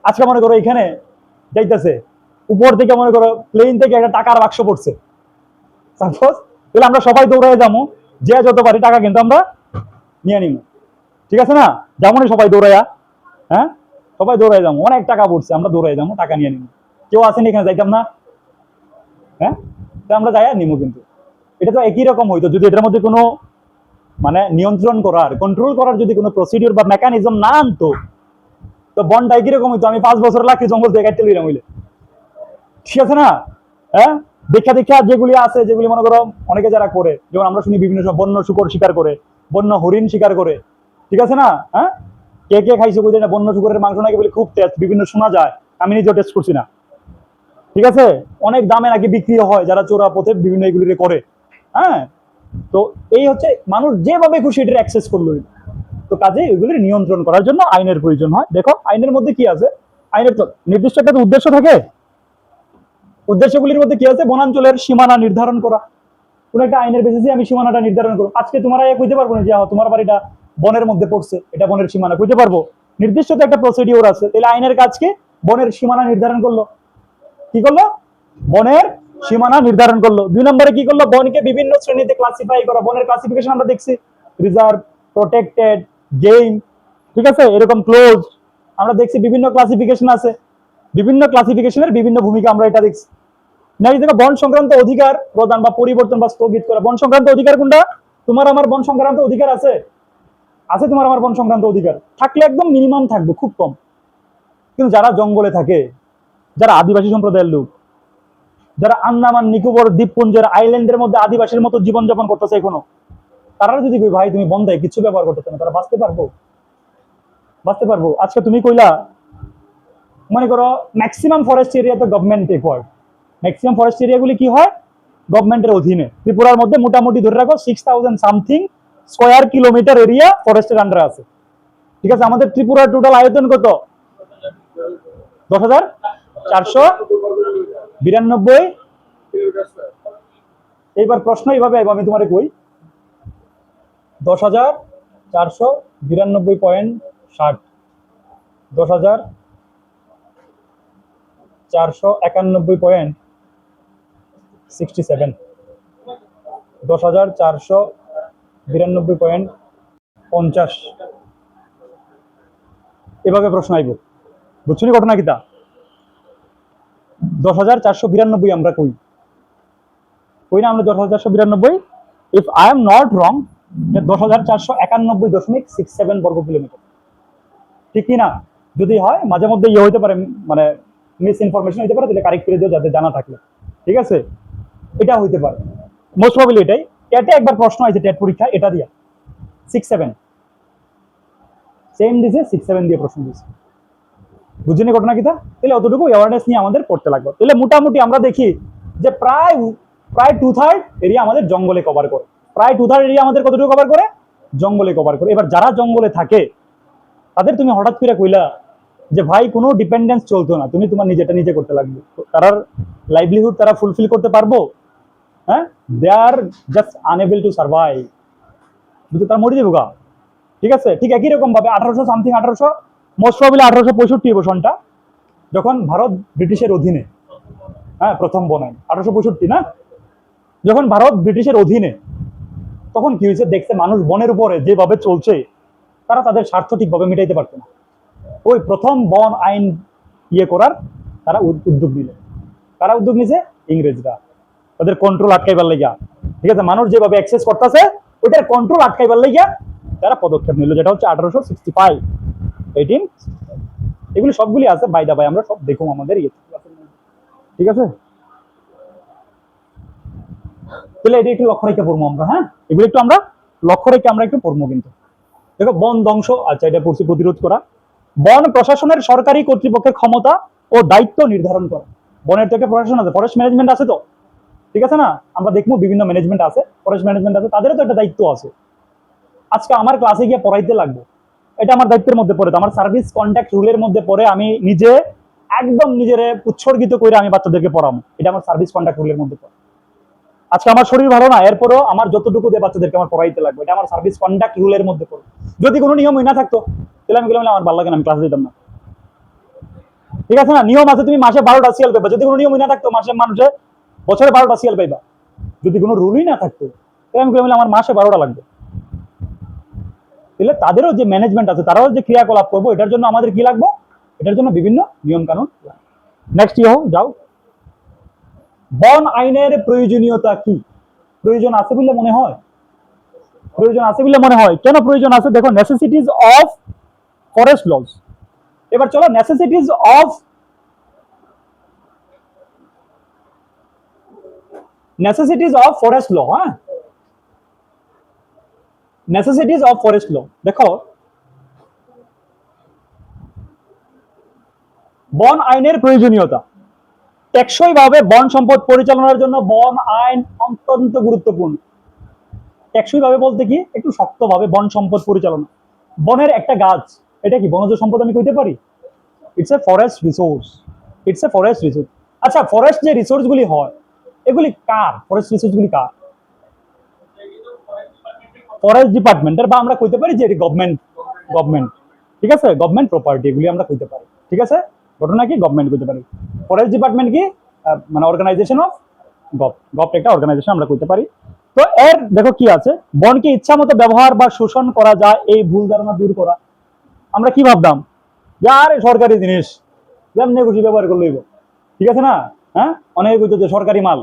আজকে মনে করো এখানে যাইতেছে, উপর থেকে মনে করো প্লেন থেকে একটা টাকার বাক্স পড়ছে সাপোজ, তাহলে আমরা সবাই দৌড়ায় যাবো, যে যত পারি টাকা কিন্তু আমরা নিয়ে নিব। ঠিক আছে না, যেমনই সবাই দৌড়াইয়া, হ্যাঁ সবাই দৌড়ায় যাবো, অনেক টাকা পড়ছে, আমরা দৌড়ায় যাবো, টাকা নিয়ে নিব। কেউ আসেনি এখানে যাইতাম না, হ্যাঁ তো আমরা যাই নিবো। কিন্তু এটা তো একই রকম হইতো যদি এটার মধ্যে কোনো মানে নিয়ন্ত্রণ করার, কন্ট্রোল করার যদি কোনো প্রসিডিউর বা মেকানিজম না আনতো, তো বনটা একই রকম হইতো, আমি 5 বছর লাখি জঙ্গল থেকে কাটতে লইলাম হইলে। ঠিক আছে না, হ্যাঁ দেখা দেখা যেগুলি আছে, যেগুলি মনে করো অনেকে যারা করে, যেমন আমরা শুনি বিভিন্ন সব বন্য শুকর শিকার করে, বন্য হরিণ শিকার করে। ঠিক আছে না, হ্যাঁ কে কে খাইছে বুঝে না, বন্য শুকরের মাংস নাকি বলে খুব টেস্ট, বিভিন্ন শোনা যায়, আমি নিজেও টেস্ট করছি না। ঠিক আছে, অনেক দামে নাকি বিক্রি হয় যারা চোরা পথে বিভিন্ন এগুলি করে। হ্যাঁ, তো এই হচ্ছে মানুষ যেভাবে খুশি এটার অ্যাক্সেস করলো, তো কাজে এগুলির নিয়ন্ত্রণ করার জন্য আইনের প্রয়োজন হয়। দেখো আইনের মধ্যে কি আছে, আইনের তো নির্দিষ্ট একটা উদ্দেশ্য থাকে, উদ্দেশ্যগুলির মধ্যে কি আছে, বনাঞ্চলের সীমানা নির্ধারণ করা। কোন একটা আইনের বেসিসে আমি সীমানাটা নির্ধারণ করবো। আজকে তোমার কইতে পারবো না যে তোমার বাড়িটা বনের মধ্যে পড়ছে, এটা বনের সীমানা কইতে পারবো, নির্দিষ্ট তো একটা প্রসিডিওর আছে। তাহলে আইনের কাজকে বনের সীমানা নির্ধারণ করলো, কি করলো, বনের সীমানা নির্ধারণ করলো। 2 নম্বরে কি করলো, বনকে বিভিন্ন শ্রেণীতে ক্লাসিফাই করা। বনের ক্লাসিফিকেশন আমরা দেখছি, রিজার্ভ, প্রোটেক্টেড, গেম, ঠিক আছে, এরকম ক্লোজ, আমরা দেখছি বিভিন্ন ক্লাসিফিকেশন আছে, বিভিন্ন ক্লাসিফিকেশনের বিভিন্ন ভূমিকা আমরা এটা দেখছি। নেক্সট দেখো, বন সংক্রান্ত অধিকার প্রদান বা পরিবর্তন বা স্থগিত করা। বন সংক্রান্ত অধিকার কোনটা, তোমার আমার বন সংক্রান্ত অধিকার আছে, আছে তোমার আমার বন সংক্রান্ত অধিকার থাকলে একদম মিনিমাম থাকবে, খুব কম। কিন্তু যারা জঙ্গলে থাকে, যারা আদিবাসী সম্প্রদায়ের লোক, যারা আন্দামান নিকোবর দ্বীপপুঞ্জের আইল্যান্ডের মধ্যে আদিবাসীর মতো জীবনযাপন করতেছে এখনো, তারা যদি কই ভাই তুমি বন্ধে কিছু ব্যবহার করতেছে না, তারা বাঁচতে পারবো, বাঁচতে পারবো? আজকে তুমি কইলা মনে করো ম্যাক্সিমাম ফরেস্ট এরিয়াতে গভর্নমেন্ট রেকর্ড, ম্যাক্সিমাম ফরেস্ট এরিয়াগুলি কি হয়, গভর্নমেন্টের অধীনে। ত্রিপুরার মধ্যে মোটামুটি ধরে রাখো 6000 সামথিং স্কয়ার কিলোমিটার এরিয়া ফরেস্টের আন্ডারে আছে। ঠিক আছে, আমাদের ত্রিপুরার টোটাল আয়তন কত, 10,492। এইবার প্রশ্ন এইভাবে আমি তোমারে কই, 10,492.60, 10,491.67, 10,492.50, এভাবে প্রশ্ন আইব। বুঝছো নি ঘটনা কিতা, 10,492 আমরা কই, কই না আমরা 10,492, ইফ আই এম নট রং 10,491.67 বর্গ কিলোমিটার, ঠিক কি না? যদি হয় মাঝে মধ্যে ইয়ে হইতে পারে, মানে মিস ইনফরমেশন হইতে পারে, তাহলে কারেক্ট করে দিও যাদের জানা থাকলে। ঠিক আছে, এটা হইতে পারে মোস্ট প্রবাবলি এটাই। টেটে একবার প্রশ্ন আছে, টেট পরীক্ষা এটা দিয়া 67 সেম দিছে, 67 দিয়ে প্রশ্ন দিছে। বুঝিনি ঘটনা কিতা, তাহলে অতটুকু অ্যাওয়ারনেস নিয়ে আমাদের পড়তে লাগবে। তাহলে মোটামুটি আমরা দেখি যে প্রায় 2/3 এরিয়া আমাদের জঙ্গলে কভার করে, প্রায় 2/3 এরিয়া আমাদের কতটুকু কভার করে, জঙ্গলে কভার করে। এবার যারা জঙ্গলে থাকে তাদের তুমি হঠাৎ করে কইলা যে ভাই কোনো ডিপেন্ডেন্স চলতো না, তুমি তোমার নিজেটা নিজে করতে লাগবে। তার লাইভলিহুড তারা ফুলফিল করতে পারবো? হ্যাঁ, দে আর জাস্ট আনএবল টু সার্ভাইভ, বুঝতে তারা মরে যাবো গা। ঠিক আছে, ঠিক একই রকম ভাবে 1800 সামথিং, 1800 মোস্ট প্রবাবলি 1865 সনটা, যখন ভারত ব্রিটিশের অধীনে, হ্যাঁ প্রথম বন আইন 1865 না, যখন ভারত ব্রিটিশের অধীনে, তখন কি হয়েছে দেখছে মানুষ বনের উপরে যেভাবে চলছে, তারা তাদের স্বার্থ ঠিকভাবে মিটাইতে পারতো না। ওই প্রথম বন আইন করার তারা উদ্যোগ নিল। কারা উদ্যোগ নিছে? ইংরেজরা, তাদের কন্ট্রোল আটকাইবার লাগিয়া। ঠিক আছে, মানুষ যেভাবে অ্যাক্সেস করতেছে ওইটার কন্ট্রোল আটকাইবার লাগিয়া তারা পদক্ষেপ নিল, যেটা হচ্ছে 1865 18। এগুলি সবগুলি আছে বাই দা বাই, আমরা সব দেখুন আমাদের ঠিক আছে। তাহলে এটা একটু লক্ষ্য রেখে পড়বো আমরা, হ্যাঁ এগুলো একটু আমরা লক্ষ্য রেখে আমরা একটু পড়বো। কিন্তু দেখো, বন ধ্বংস, আচ্ছা এটা পড়ছি, প্রতিরোধ করা। বন প্রশাসনের সরকারি কর্তৃপক্ষের ক্ষমতা ও দায়িত্ব নির্ধারণ করা। বনের থেকে প্রশাসন আছে, ফরেস্ট ম্যানেজমেন্ট আছে তো, ঠিক আছে না, আমরা দেখবো বিভিন্ন ম্যানেজমেন্ট আছে, ফরেস্ট ম্যানেজমেন্ট আছে, তাদেরও তো একটা দায়িত্ব আছে। আজকে আমার ক্লাসে গিয়ে পড়াইতে লাগবো, এটা আমার দায়িত্বের মধ্যে পড়ে, আমার সার্ভিস কন্ট্যাক্ট রুলের মধ্যে পড়ে, আমি নিজে একদম নিজের উৎসর্গিত করে আমি বাচ্চাদেরকে পড়াবো, এটা আমার সার্ভিস কন্ট্যাক্ট রুলের মধ্যে পড়ে। আজকে আমার শরীর ভালো না, এরপরও আমার যতটুকু দিয়ে বাচ্চাদেরকে আমার পড়াইতে লাগবে, এটা আমার সার্ভিস কন্ডাক্ট রুলের মধ্যে পড়ে। যদি কোনো নিয়মই না থাকতো তাহলে আমি বললাম আমার ভালো লাগে না, আমি ক্লাসে দিতাম না। ঠিক আছে না, নিয়ম আছে, তুমি মাসে 12টা সিএল পাইবা, যদি কোনো নিয়মই না থাকতো মাসে মানুষে বছরে 12টা সিএল পাইবা। যদি কোনো রুলই না থাকতো তাহলে আমি বললাম আমার মাসে 12টা লাগবে। তাহলে তাদেরও যে ম্যানেজমেন্ট আছে, তারাও যে ক্রিয়াকলাপ করবো, এটার জন্য আমাদের কি লাগবে? এটার জন্য বিভিন্ন নিয়ম কানুন। নেক্সট ইয়ে যাও, বন আইনের প্রয়োজনীয়তা কি? প্রয়োজন আছে বলে মনে হয়? প্রয়োজন আছে বলে মনে হয়? কেন প্রয়োজন আছে? দেখো, নেসেসিটিজ অফ ফরেস্ট লস। এবার চলো নেসেসিটিজ অফ ফরেস্ট ল। হ্যাঁ, নেসেসিটিজ অফ ফরেস্ট ল। দেখো, বন আইনের প্রয়োজনীয়তা। টেকসই ভাবে বন সম্পদ পরিচালনার জন্য বন আইন অত্যন্ত গুরুত্বপূর্ণ। টেকসই ভাবে বলতে কি, একটু শক্তভাবে বন সম্পদ পরিচালনা। বনের একটা গাছ, এটা কি বনজ সম্পদ আমি কইতে পারি? It's a forest resource, it's a forest resource. আচ্ছা, ফরেস্ট যে রিসোর্স গুলি হয় এগুলি কার? ফরেস্ট রিসোর্স গুলি কার? ফরেস্ট ডিপার্টমেন্টের, বা আমরা কইতে পারি যে গভর্নমেন্ট, গভর্নমেন্ট, ঠিক আছে, গভর্নমেন্ট প্রপার্টি এগুলি আমরা কইতে পারি। ঠিক আছে, ঘটনা কি গভর্নমেন্ট কইতে পারি। ফরেস্ট ডিপার্টমেন্ট কি মানে অর্গানাইজেশন অফ গভ একটা অর্গানাইজেশন আমরা কইতে পারি। তো এর দেখো কি আছে, বনকে ইচ্ছা মতো ব্যবহার বা শোষণ করা যায়, এই ভুল ধারণা দূর করা। আমরা কি ভাবতাম, যার সরকারি জিনিস যেমনি খুশি ব্যবহার করলে হইব, ঠিক আছে না, হ্যাঁ অনেকে কইতো যে সরকারি মাল,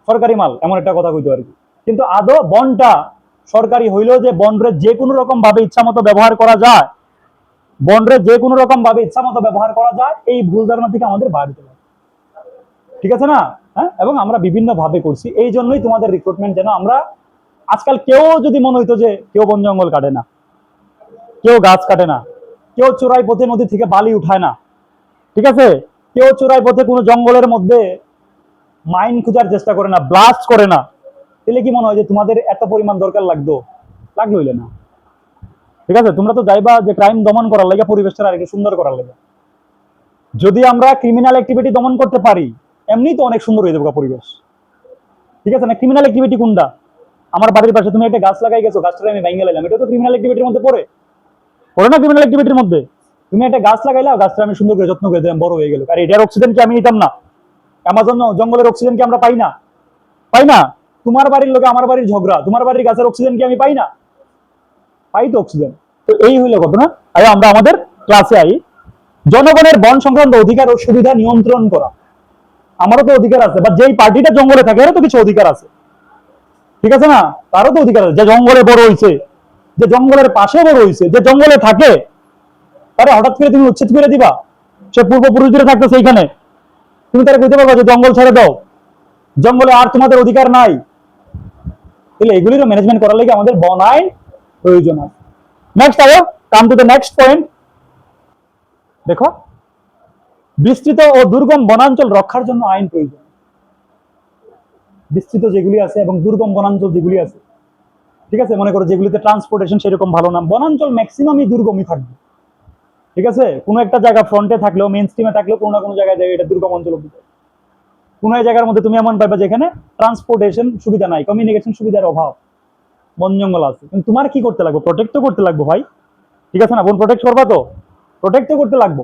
সরকারি মাল এমন একটা কথা কইতো আর কি। কিন্তু আদৌ বনটা সরকারি হইলেও যে বনরে যে কোনো রকম ভাবে ইচ্ছা মতো ব্যবহার করা যায়, বনরে যে কোনো রকম ভাবে ইচ্ছা মতো ব্যবহার করা যায়, এই ভুল ধারণা থেকে আমাদের বাইরে চলে, ঠিক আছে না, হ্যাঁ। এবং আমরা বিভিন্ন ভাবে করছি, এই জন্যই তোমাদের রিক্রুটমেন্ট যেন আমরা, আজকাল কেউ যদি মনে হইতো যে কেউ বন জঙ্গল কাটে না, কেউ গাছ কাটে না, কেউ চোরাই পথে নদী থেকে বালি উঠায় না, ঠিক আছে, কেউ চোরাই পথে কোনো জঙ্গলের মধ্যে মাইন খোঁজার চেষ্টা করে না, ব্লাস্ট করে না, তাহলে কি মনে হয় যে তোমাদের এত পরিমাণ দরকার লাগতো? হইলে না, ঠিক আছে। তোমরা তো যাইবা যে ক্রাইম দমন করার লাগে, পরিবেশটা আর একটু সুন্দর করার লাগে। যদি আমরা ক্রিমিনাল অ্যাক্টিভিটি দমন করতে পারি, এমনি তো অনেক সুন্দর হয়ে যাবে পরিবেশ, ঠিক আছে না। ক্রিমিনাল অ্যাক্টিভিটি কোনটা? আমার বাড়ির পাশে তুমি একটা গাছ লাগাই গেছো, গাছটা আমি ভেঙে লাইলাম, এটা তো ক্রিমিনাল অ্যাক্টিভিটির মধ্যে পড়ে না? ক্রিমিনাল অ্যাক্টিভিটির মধ্যে তুমি একটা গাছ লাগাইলা, গাছটা আমি সুন্দর করে যত্ন করে দিলাম, বড় হয়ে গেল, আর এটার অক্সিজেন কি আমি নিতাম না? অ্যামাজন জঙ্গলের অক্সিজেন কি আমরা পাই না? পাই না? তোমার বাড়ির লোকে আমার বাড়ির ঝগড়া, তোমার বাড়ির গাছের অক্সিজেন কি আমি পাই না? পাই তো অক্সিজেন। তো এই হইল ঘটনা। আর আমরা আমাদের ক্লাসে আই, জনগণের বন সংক্রান্ত অধিকার ও সুবিধা নিয়ন্ত্রণ করা। আমারও তো অধিকার আছে, বা যেই পার্টিটা জঙ্গলে থাকে এরও তো কিছু অধিকার আছে, ঠিক আছে না, তারও তো অধিকার আছে। যে জঙ্গলে বড় হয়েছে, যে জঙ্গলের পাশে বড় হয়েছে, যে জঙ্গলে থাকে, তারা হঠাৎ করে তুমি উচ্ছেদ করে দিবা? সে পূর্বপুরুষ ধরে থাকতো সেইখানে, তুমি তারা কইতে পারবা যে জঙ্গল ছেড়ে দাও, জঙ্গলে আর তোমাদের অধিকার নাই? তাহলে এগুলিরও ম্যানেজমেন্ট করার লাগে আমাদের বন আইন প্রয়োজন আছে। নেক্সট আয়ো, come to the next point. দেখো, বিস্তৃত ও দুর্গম বনাঞ্চল রক্ষার জন্য আইন প্রয়োজন। বিস্তৃত যেগুলি আছে এবং দুর্গম বনাঞ্চল যেগুলি আছে, ঠিক আছে, মনে করো যেগুলিতে ট্রান্সপোর্টেশন সেরকম ভালো না, বনাঞ্চল ম্যাক্সিমামই দুর্গমই থাকবে, ঠিক আছে, কোনো একটা জায়গা ফ্রন্টে থাকলেও, মেইন স্ট্রিমে থাকলেও কোনো না কোনো জায়গায় যায় এটা দুর্গম অঞ্চল অব্দি। কোনো এক জায়গার মধ্যে তুমি এমন পাইবা যেখানে ট্রান্সপোর্টেশন সুবিধা নাই, কমিউনিকেশন সুবিধার অভাব, বন জঙ্গল আছে, কিন্তু তোমার কি করতে লাগবে? প্রোটেক্ট তো করতে লাগবে ভাই, ঠিক আছে না? বন প্রোটেক্ট করবা তো, প্রোটেক্ট তো করতে লাগবে।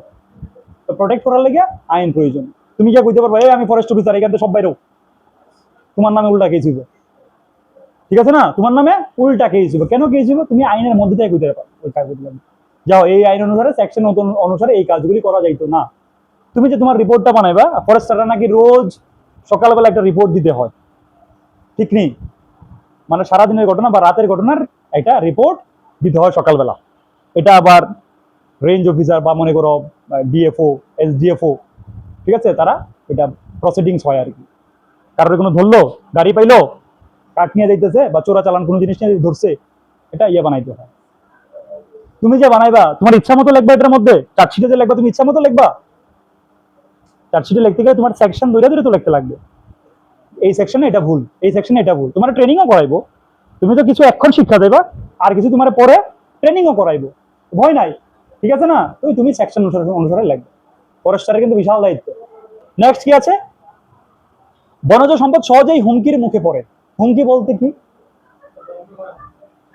তো প্রোটেক্ট করার লেগে আইন প্রয়োজন। তুমি কি কইতে পারবা এই আমি ফরেস্ট অফিসার, এখান থেকে সব বাইরেও তোমার নামে উল্টা কেস হইবে, ঠিক আছে না? তোমার নামে উল্টা কেস হইবে। কেন কেস হইবে? তুমি আইনের মধ্যে থেকে কইতে পারবা ওই কাজগুলো, যাও এই আইন অনুসারে, সেকশন অনুসারে এই কাজগুলি করা যাইতো না। তুমি যে তোমার রিপোর্টটা বানাইবা, ফরেস্টাররা নাকি রোজ সকালবেলা একটা রিপোর্ট দিতে হয়, ঠিক নেই? মানে সারাদিনের ঘটনা বা রাতের ঘটনার একটা রিপোর্ট দিতে হয় সকালবেলা। এটা আবার রেঞ্জ অফিসার বা মনে করো ডিএফও, এসডিএফও, ঠিক আছে, তারা এটা প্রসিডিংস হয় আর কি। কারোর কোনো ধরলো, গাড়ি পাইলো, কাঠ নিয়ে যাইতেছে বা চোরা চালান কোনো জিনিস নিয়ে ধরছে, এটা ইয়ে বানাইতে হয়। তুমি যে বানাইবা তোমার ইচ্ছা মতো লিখবা, এটার মধ্যে চার্জশিটে যে লিখবা তুমি ইচ্ছা মতো লিখবা? চার্জশিটে লিখতে গেলে তোমার সেকশন ধরে ধরে তো লিখতে লাগবে, এই সেকশনে এটা ভুল, এই সেকশনে এটা ভুল। তোমার ট্রেনিংও করাইবো, তুমি তো কিছু এখন শিক্ষা দেবা, আর কিছু তোমার পরে ট্রেনিংও করাইবো, ভয় নাই, ঠিক আছে না? তুমি সেকশন অনুসারে অনুসারে লিখবে। ফরেস্টারের কিন্তু বিশাল দায়িত্ব। নেক্সট কি আছে? বনজ সম্পদ সহজেই হুমকির মুখে পড়ে। হুমকি বলতে কি?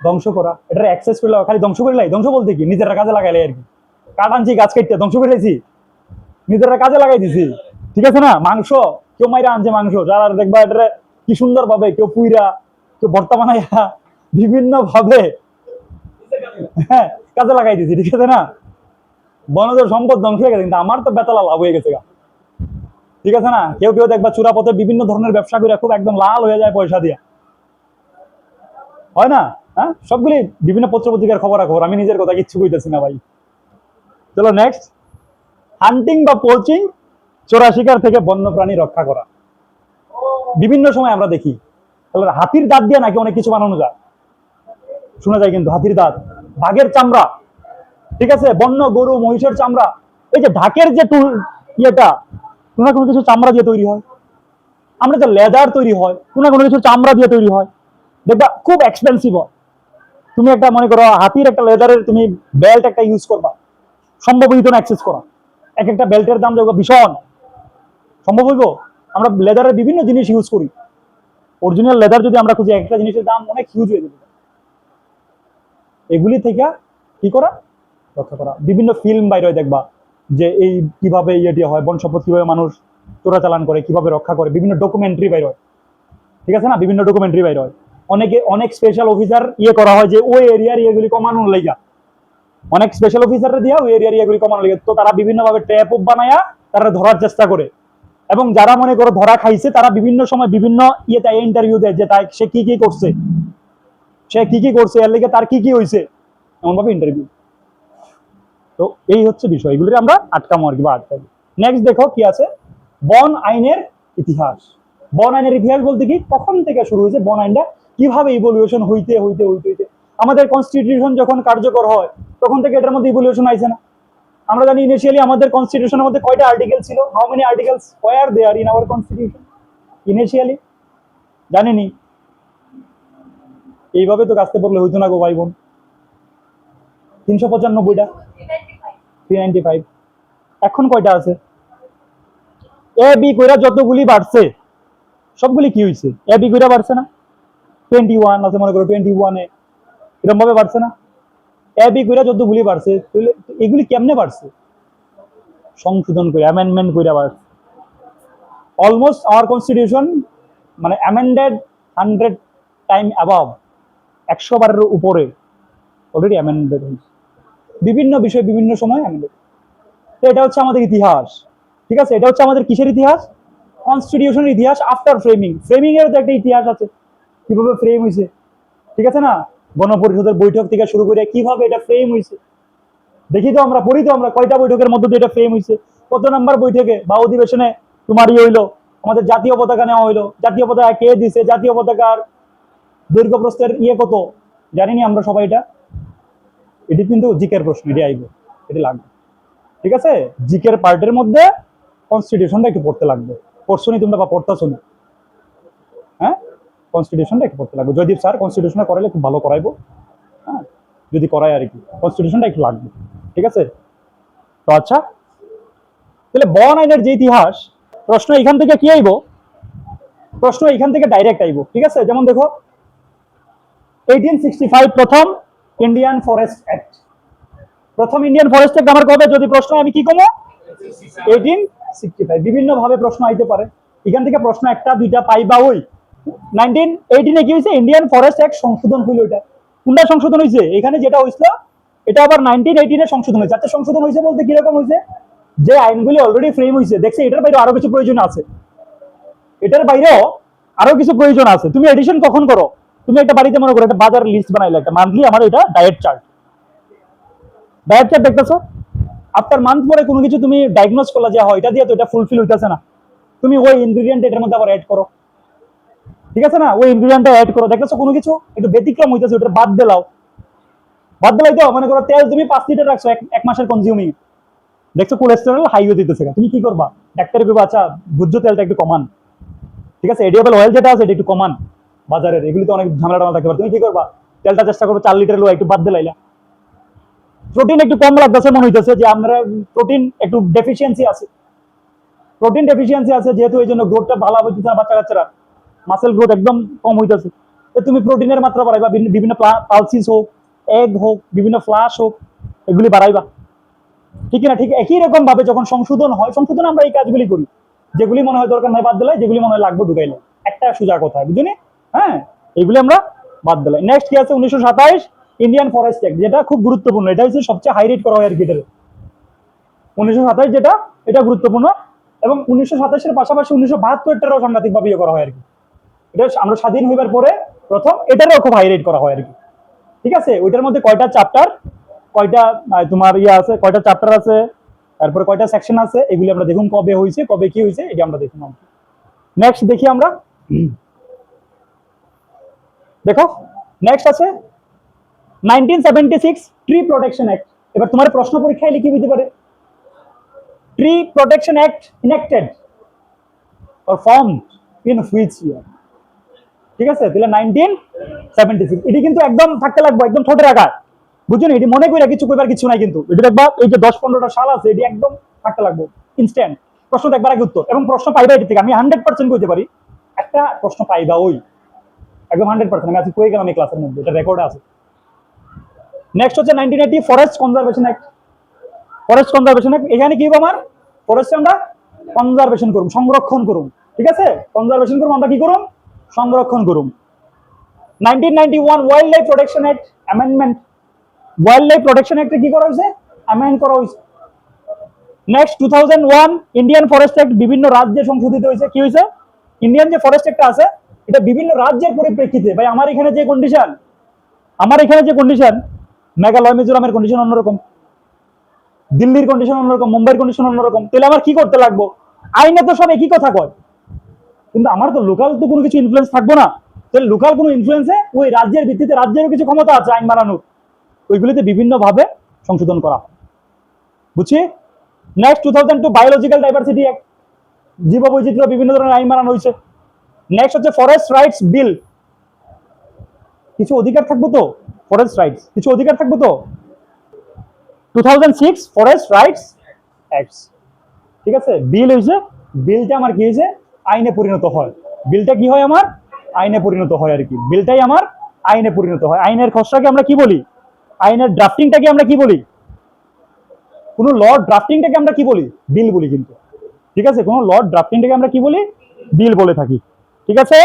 ধ্বংস করা, এটা অ্যাক্সেস করলে খালি ধ্বংস করলে, ধ্বংস বলতে কি? নিজেরা কাজে লাগাইলে আর কি। কাঠ আনছি, গাছ কেটে ধ্বংস করেছি, নিজেরা কাজে লাগাই দিছি, ঠিক আছে না? মাংস কেউ মাইরা আনছে, মাংস যারা দেখবা এটা কি সুন্দর ভাবে কেউ পুইরা, কেউ ভর্তা বানাইয়া বিভিন্ন ভাবে, হ্যাঁ, কাজে লাগাই দিছি, ঠিক আছে না? বনজ সম্পদ ধ্বংস হয়ে গেছে, কিন্তু আমার তো বেতলা লাভ হয়ে গেছে, ঠিক আছে না? কেউ কেউ দেখবা চূড়া পথে বিভিন্ন ধরনের ব্যবসা করে খুব একদম লাল হয়ে যায় পয়সা দিয়া, হয় না? হ্যাঁ, সবগুলি বিভিন্ন পত্র পত্রিকার খবর, আমি নিজের কথা কিচ্ছু কইতেছি না ভাই। চলো নেক্সট, হান্টিং বা পোচিং, চোরা শিকার থেকে বন্য প্রাণী রক্ষা করা। বিভিন্ন সময় আমরা দেখি হাতির দাঁত দিয়ে নাকি অনেক কিছু বানানো যায়, শোনা যায় কিন্তু হাতির দাঁত, বাঘের চামড়া, ঠিক আছে, বন্য গরু মহিষের চামড়া, এই যে ঢাকের যে টুল ইয়েটা, কোনো না কোনো কিছু চামড়া দিয়ে তৈরি হয়। আমরা যে লেদার তৈরি হয়, কোনো না কোনো কিছু চামড়া দিয়ে তৈরি হয়, দেখবা খুব এক্সপেন্সিভ হয়। তুমি একটা মনে করো হাতির একটা লেদারের তুমি বেল্ট একটা ইউজ করবা, সম্ভব হইত না অ্যাক্সেস করা। এক একটা বেল্টের দাম দেখবো ভীষণ, সম্ভব হইব? আমরা লেদারের বিভিন্ন জিনিস ইউজ করি, অরিজিনাল লেদার যদি আমরা খুঁজি একটা জিনিসের দাম অনেক হিউজ হয়ে যাবে। এগুলি থেকে কি করা? রক্ষা করা। বিভিন্ন ফিল্ম বাইরে হয় দেখবা যে এই কিভাবে ইয়েটি হয়, বন সম্পদ কিভাবে মানুষ চোরাচালান করে, কিভাবে রক্ষা করে, বিভিন্ন ডকুমেন্টারি বাইরে হয়, ঠিক আছে না? বিভিন্ন ডকুমেন্টারি বাইরে হয়। অনেক স্পেশাল অফিসার ইয়ে করা হয় যে ওই এরিয়ার ইয়েগুলি কমানোর লাইগা, অনেক স্পেশাল অফিসাররা দিয়া ওই এরিয়ার ইয়েগুলি কমানোর লাইগা, তো তারা বিভিন্ন ভাবে ট্র্যাপ বানায়া তারা ধরার চেষ্টা করে। এবং যারা মনে করো ধরা খাইছে তারা বিভিন্ন সময় বিভিন্ন ইয়েতে ইন্টারভিউ দেয় যে তাই সে কি কি করছে, সে কি কি করছে, এর লেগে তার কি কি হয়েছে, এমন ভাবে ইন্টারভিউ। তো এই হচ্ছে বিষয়, এগুলি আমরা আটকামো আর কি, বা আটকাবো। নেক্সট দেখো কি আছে, বন আইনের ইতিহাস। বন আইনের ইতিহাস বলতে কি, কখন থেকে শুরু হয়েছে বন আইনটা, কিভাবে ইভলিউশন হইতে হইতে হইতে হইতে আমাদের কনস্টিটিউশন যখন কার্যকর হয় তখন থেকে এটার মধ্যে ইভলিউশন আইছে না? আমরা জানি ইনিশিয়ালি আমাদের কনস্টিটিউশনের মধ্যে কয়টা আর্টিকেল ছিল, how many articles were there in our constitution initially? জানেনি? এইভাবে তো কাজতে পড়লে হইতো না গো ভাই বোন। 395টা, 395। এখন কয়টা আছে? এ বি কইরা যতগুলি বাড়ছে সবগুলি কি হয়েছে? এ বি কইরা বাড়ছে না? 21 আছে মনে করো, 21-এ এরকম ভাবে বাড়ছে না? এ বি কইরা যতগুলি বাড়ছে, এগুলি কেমনে বাড়ছে? সংশোধন করে, অ্যামেন্ডমেন্ট কইরা বাড়ছে। অলমোস্ট আওয়ার কনস্টিটিউশন মানে অ্যামেন্ডেড 100 টাইম অ্যাবাভ, 100 বারের উপরে অলরেডি অ্যামেন্ডেড হয়েছে, বিভিন্ন বিষয় বিভিন্ন সময় অ্যামেন্ডেড। তো এটা হচ্ছে আমাদের ইতিহাস, ঠিক আছে? এটা হচ্ছে আমাদের কিসের ইতিহাস? কনস্টিটিউশনের ইতিহাস আফটার ফ্রেমিং। ফ্রেমিং এর তো একটা ইতিহাস আছে, কিভাবে ফ্রেম হয়েছে, ঠিক আছে না? গণপরিষদের বৈঠক থেকে শুরু করে কিভাবে এটা ফ্রেম হয়েছে দেখি তো, আমরা পড়ি তো, আমরা কয়টা বৈঠকের মধ্যে দিয়ে এটা ফ্রেম হয়েছে, কত নাম্বার বৈঠকে বা অধিবেশনে তোমার ইয়ে হইলো, আমাদের জাতীয় পতাকা নেওয়া হইলো, জাতীয় পতাকা কে দিছে, জাতীয় পতাকার দৈর্ঘ্য প্রস্থের ইয়ে কত, জানিনি আমরা সবাই এটা। এটি কিন্তু জিকের প্রশ্ন, এটি আইব, এটি লাগবে, ঠিক আছে? জিকের পার্টের মধ্যে কনস্টিটিউশনটা একটু পড়তে লাগবে। পড়ছো নি তোমরা বা পড়তেছো না? হ্যাঁ, কনস্টিটিউশনটা একটু পড়তে লাগবে। যদি স্যার কনস্টিটিউশনটা করাইলে খুব ভালো করাইবো, হ্যাঁ, যদি করায় আর কি, কনস্টিটিউশনটা একটু লাগবে, ঠিক আছে? তো আচ্ছা, তাহলে বন আইনের যে ইতিহাস, প্রশ্ন এখান থেকে কি আইব, প্রশ্ন এখান থেকে ডাইরেক্ট আইব, ঠিক আছে। যেমন দেখো 1865 প্রথম ইন্ডিয়ান ফরেস্ট অ্যাক্ট, প্রথম ইন্ডিয়ান ফরেস্ট অ্যাক্ট আমার কবে, যদি প্রশ্ন আমি কি কমো 1865। বিভিন্ন ভাবে প্রশ্ন আইতে পারে, এখান থেকে প্রশ্ন একটা দুইটা পাইবা। ওই 1918 কি হয়েছে, ইন্ডিয়ান ফরেস্ট অ্যাক্ট সংশোধন হইল। এটা কোনটা সংশোধন হয়েছে, এখানে যেটা হয়েছিল এটা আবার 1918 এ সংশোধন হয়েছে। আচ্ছা সংশোধন হয়েছে বলতে কিরকম হয়েছে, যে আইনগুলি অলরেডি ফ্রেম হয়েছে দেখছে এটার বাইরে আরো কিছু প্রয়োজন আছে, এটার বাইরেও আরো কিছু প্রয়োজন আছে। তুমি এডিশন কখন করো, তুমি একটা বাড়িতে মনে করো একটা বাজার লিস্ট বানাইলে, একটা মান্থলি আমার এটা ডায়েট চার্ট, ডায়েট চার্ট দেখতেছো, আফটার মান্থ পরে কোনো কিছু তুমি ডায়াগনোজ করলা যে হয় এটা দিয়ে তো এটা ফুলফিল হইতেছে না, তুমি ওই ইনগ্রেডিয়েন্ট এটার মধ্যে আবার অ্যাড করো, ঠিক আছে না, ওই ইনগ্রেডিয়েন্টটা অ্যাড করো, দেখতেছো কোনো কিছু একটু ব্যতিক্রম হইতেছে, ওটা বাদ দিলাও, বাদ দিলাই তো। মনে করো তেল তুমি 5 লিটার রাখছো এক মাসের কনজিউমিং, দেখছো কোলেস্টেরল হাই হয়ে দিতেছে, তুমি কি করবা, ডাক্তারে কইবা আচ্ছা ভোজ্য তেলটা একটু কমান, ঠিক আছে, এডিবল অয়েল যেটা আছে এটা একটু কমান, বাজারের এগুলি তো অনেক ঝামেলা টামেলা থাকতে পারে, তুমি কি করবা, তেলটা চেষ্টা করবো 4 লিটার লো একটু বাদ দিলাইলা। প্রোটিন একটু কম লাগতেছে, মনে হইতেছে যে আমরা প্রোটিন একটু ডেফিসিয়েন্সি আছে, প্রোটিন ডেফিসিয়েন্সি আছে, যেহেতু এই জন্য গ্রোথটা ভালো হইতেছে না বাচ্চা কাচ্চারা, মাসেল গ্রোথ একদম কম হইতেছে, তুমি প্রোটিনের মাত্রা বাড়াইবা, বিভিন্ন পালসিস হোক, এগ হোক, বিভিন্ন ফ্লাশ হোক, এগুলি বাড়াইবা, ঠিক না। ঠিক একই রকম ভাবে যখন সংশোধন হয়, সংশোধন আমরা এই কাজগুলি করি, যেগুলি মনে হয় দরকার নাই বাদ দিলাই, যেগুলি মনে হয় লাগবে ঢুকাইলে, একটা সোজা কথা বুঝলি, হ্যাঁ, এগুলি আমরা বাদ দিলাই। নেক্সট কি আছে 1927 ইন্ডিয়ান ফরেস্ট অ্যাক্ট, যেটা খুব গুরুত্বপূর্ণ, এটা হচ্ছে সবচেয়ে হাই রেট করা হয় আর কি, 1927 যেটা, এটা গুরুত্বপূর্ণ। এবং 1927 এর পাশাপাশি 1972টারও সাংঘাতিক ভাবে করা হয় আর কি, এটা আমরা স্বাধীন হইবার পরে প্রথম, এটারও খুব হাই রেট করা হয় আর কি, ঠিক আছে। ওইটার মধ্যে কয়টা চ্যাপ্টার, কয়টা তোমার ইয়ে আছে, কয়টা চ্যাপ্টার আছে, তারপরে কয়টা সেকশন আছে, এগুলি আমরা দেখুন কবে হয়েছে, কবে কি হয়েছে, এটা আমরা দেখুন। নেক্সট দেখি আমরা, দেখো নেক্সট আছে 1976 ট্রি প্রোটেকশন অ্যাক্ট। এবার তোমার প্রশ্ন পরীক্ষায় লিখে দিতে পারে, tree protection act ইনেক্টেড or formed in which year, ঠিক আছে। তাহলে 1976, এটি কিন্তু একদম থাকতে লাগবে, একদম ছোট রাখা, বুঝছো, এটি মনে করি কিছু কইবার কিছু নাই, কিন্তু এটি দেখবা এই যে 10-15টা সাল আছে, এটি একদম থাকতে লাগবে ইনস্ট্যান্ট, প্রশ্ন দেখবার আগে উত্তর, এবং প্রশ্ন পাইবা এটি থেকে, আমি 100% কইতে পারি একটা প্রশ্ন পাইবা, ওই একদম 100%, আমি আজকে কই গেলাম এই ক্লাসের মধ্যে, এটা রেকর্ড আছে। নেক্সট হচ্ছে 1980 forest conservation act, forest conservation act, এখানে কি হবে আমার, ফরেস্ট আমরা কনজারভেশন করুম, সংরক্ষণ করুম, ঠিক আছে, কনজারভেশন করুম, আমরা কি করুম, সংরক্ষণ করুম। 1991 wildlife protection act amendment, wildlife protection অ্যাক্টে কি করা হয়েছে, অ্যামেন্ড করা হয়েছে। নেক্সট 2001 ইন্ডিয়ান ফরেস্ট অ্যাক্ট বিভিন্ন রাজ্যে সংশোধিত হয়েছে, কি হয়েছে, ইন্ডিয়ান যে ফরেস্ট অ্যাক্ট আছে এটা বিভিন্ন রাজ্যের পরিপ্রেক্ষিতে, ভাই আমার এখানে যে কন্ডিশন, মেঘালয় মিজোরামের কন্ডিশন অন্যরকম, দিল্লির কন্ডিশন অন্যরকম, মুম্বাইয়ের কন্ডিশন অন্যরকম, তাহলে আমার কি করতে লাগবো, আইনে তো সব একই কথা কয়, কিন্তু আমার তো লোকাল তো কোনো কিছু ইনফ্লুয়েন্স থাকবো না, তাহলে লোকাল কোনো ইনফ্লুয়েন্সে ওই রাজ্যের ভিত্তিতে রাজ্যেরও কিছু ক্ষমতা আছে আইন বানানোর, ওইগুলিতে বিভিন্ন ভাবে সংশোধন করা, বুঝছি। নেক্সট 2002 বায়োলজিক্যাল ডাইভার্সিটি অ্যাক্ট, জীববৈচিত্র্য বিভিন্ন ধরনের আইন বানানো হয়েছে। নেক্সট হচ্ছে ফরেস্ট রাইটস বিল, কিছু অধিকার থাকবো তো, ফরেস্ট রাইটস কিছু অধিকার থাকবো তো। 2006 ফরেস্ট রাইটস অ্যাক্ট, ঠিক আছে, বিল হয়েছে, বিলটা আমার কি হয়েছে, আইনে পরিণত হয়, বিলটা কি হয় আমার আইনে পরিণত হয় আর কি, বিলটাই আমার আইনে পরিণত হয়। আইনের খসড়াকে আমরা কি বলি, আইনের ড্রাফটিংটাকে আমরা কি বলি, কোন ল ড্রাফটিংটাকে আমরা কি বলি, বিল বলি কিন্তু, ঠিক আছে, কোন ল ড্রাফটিংটাকে আমরা কি বলি, বিল বলে থাকি, ঠিক আছে।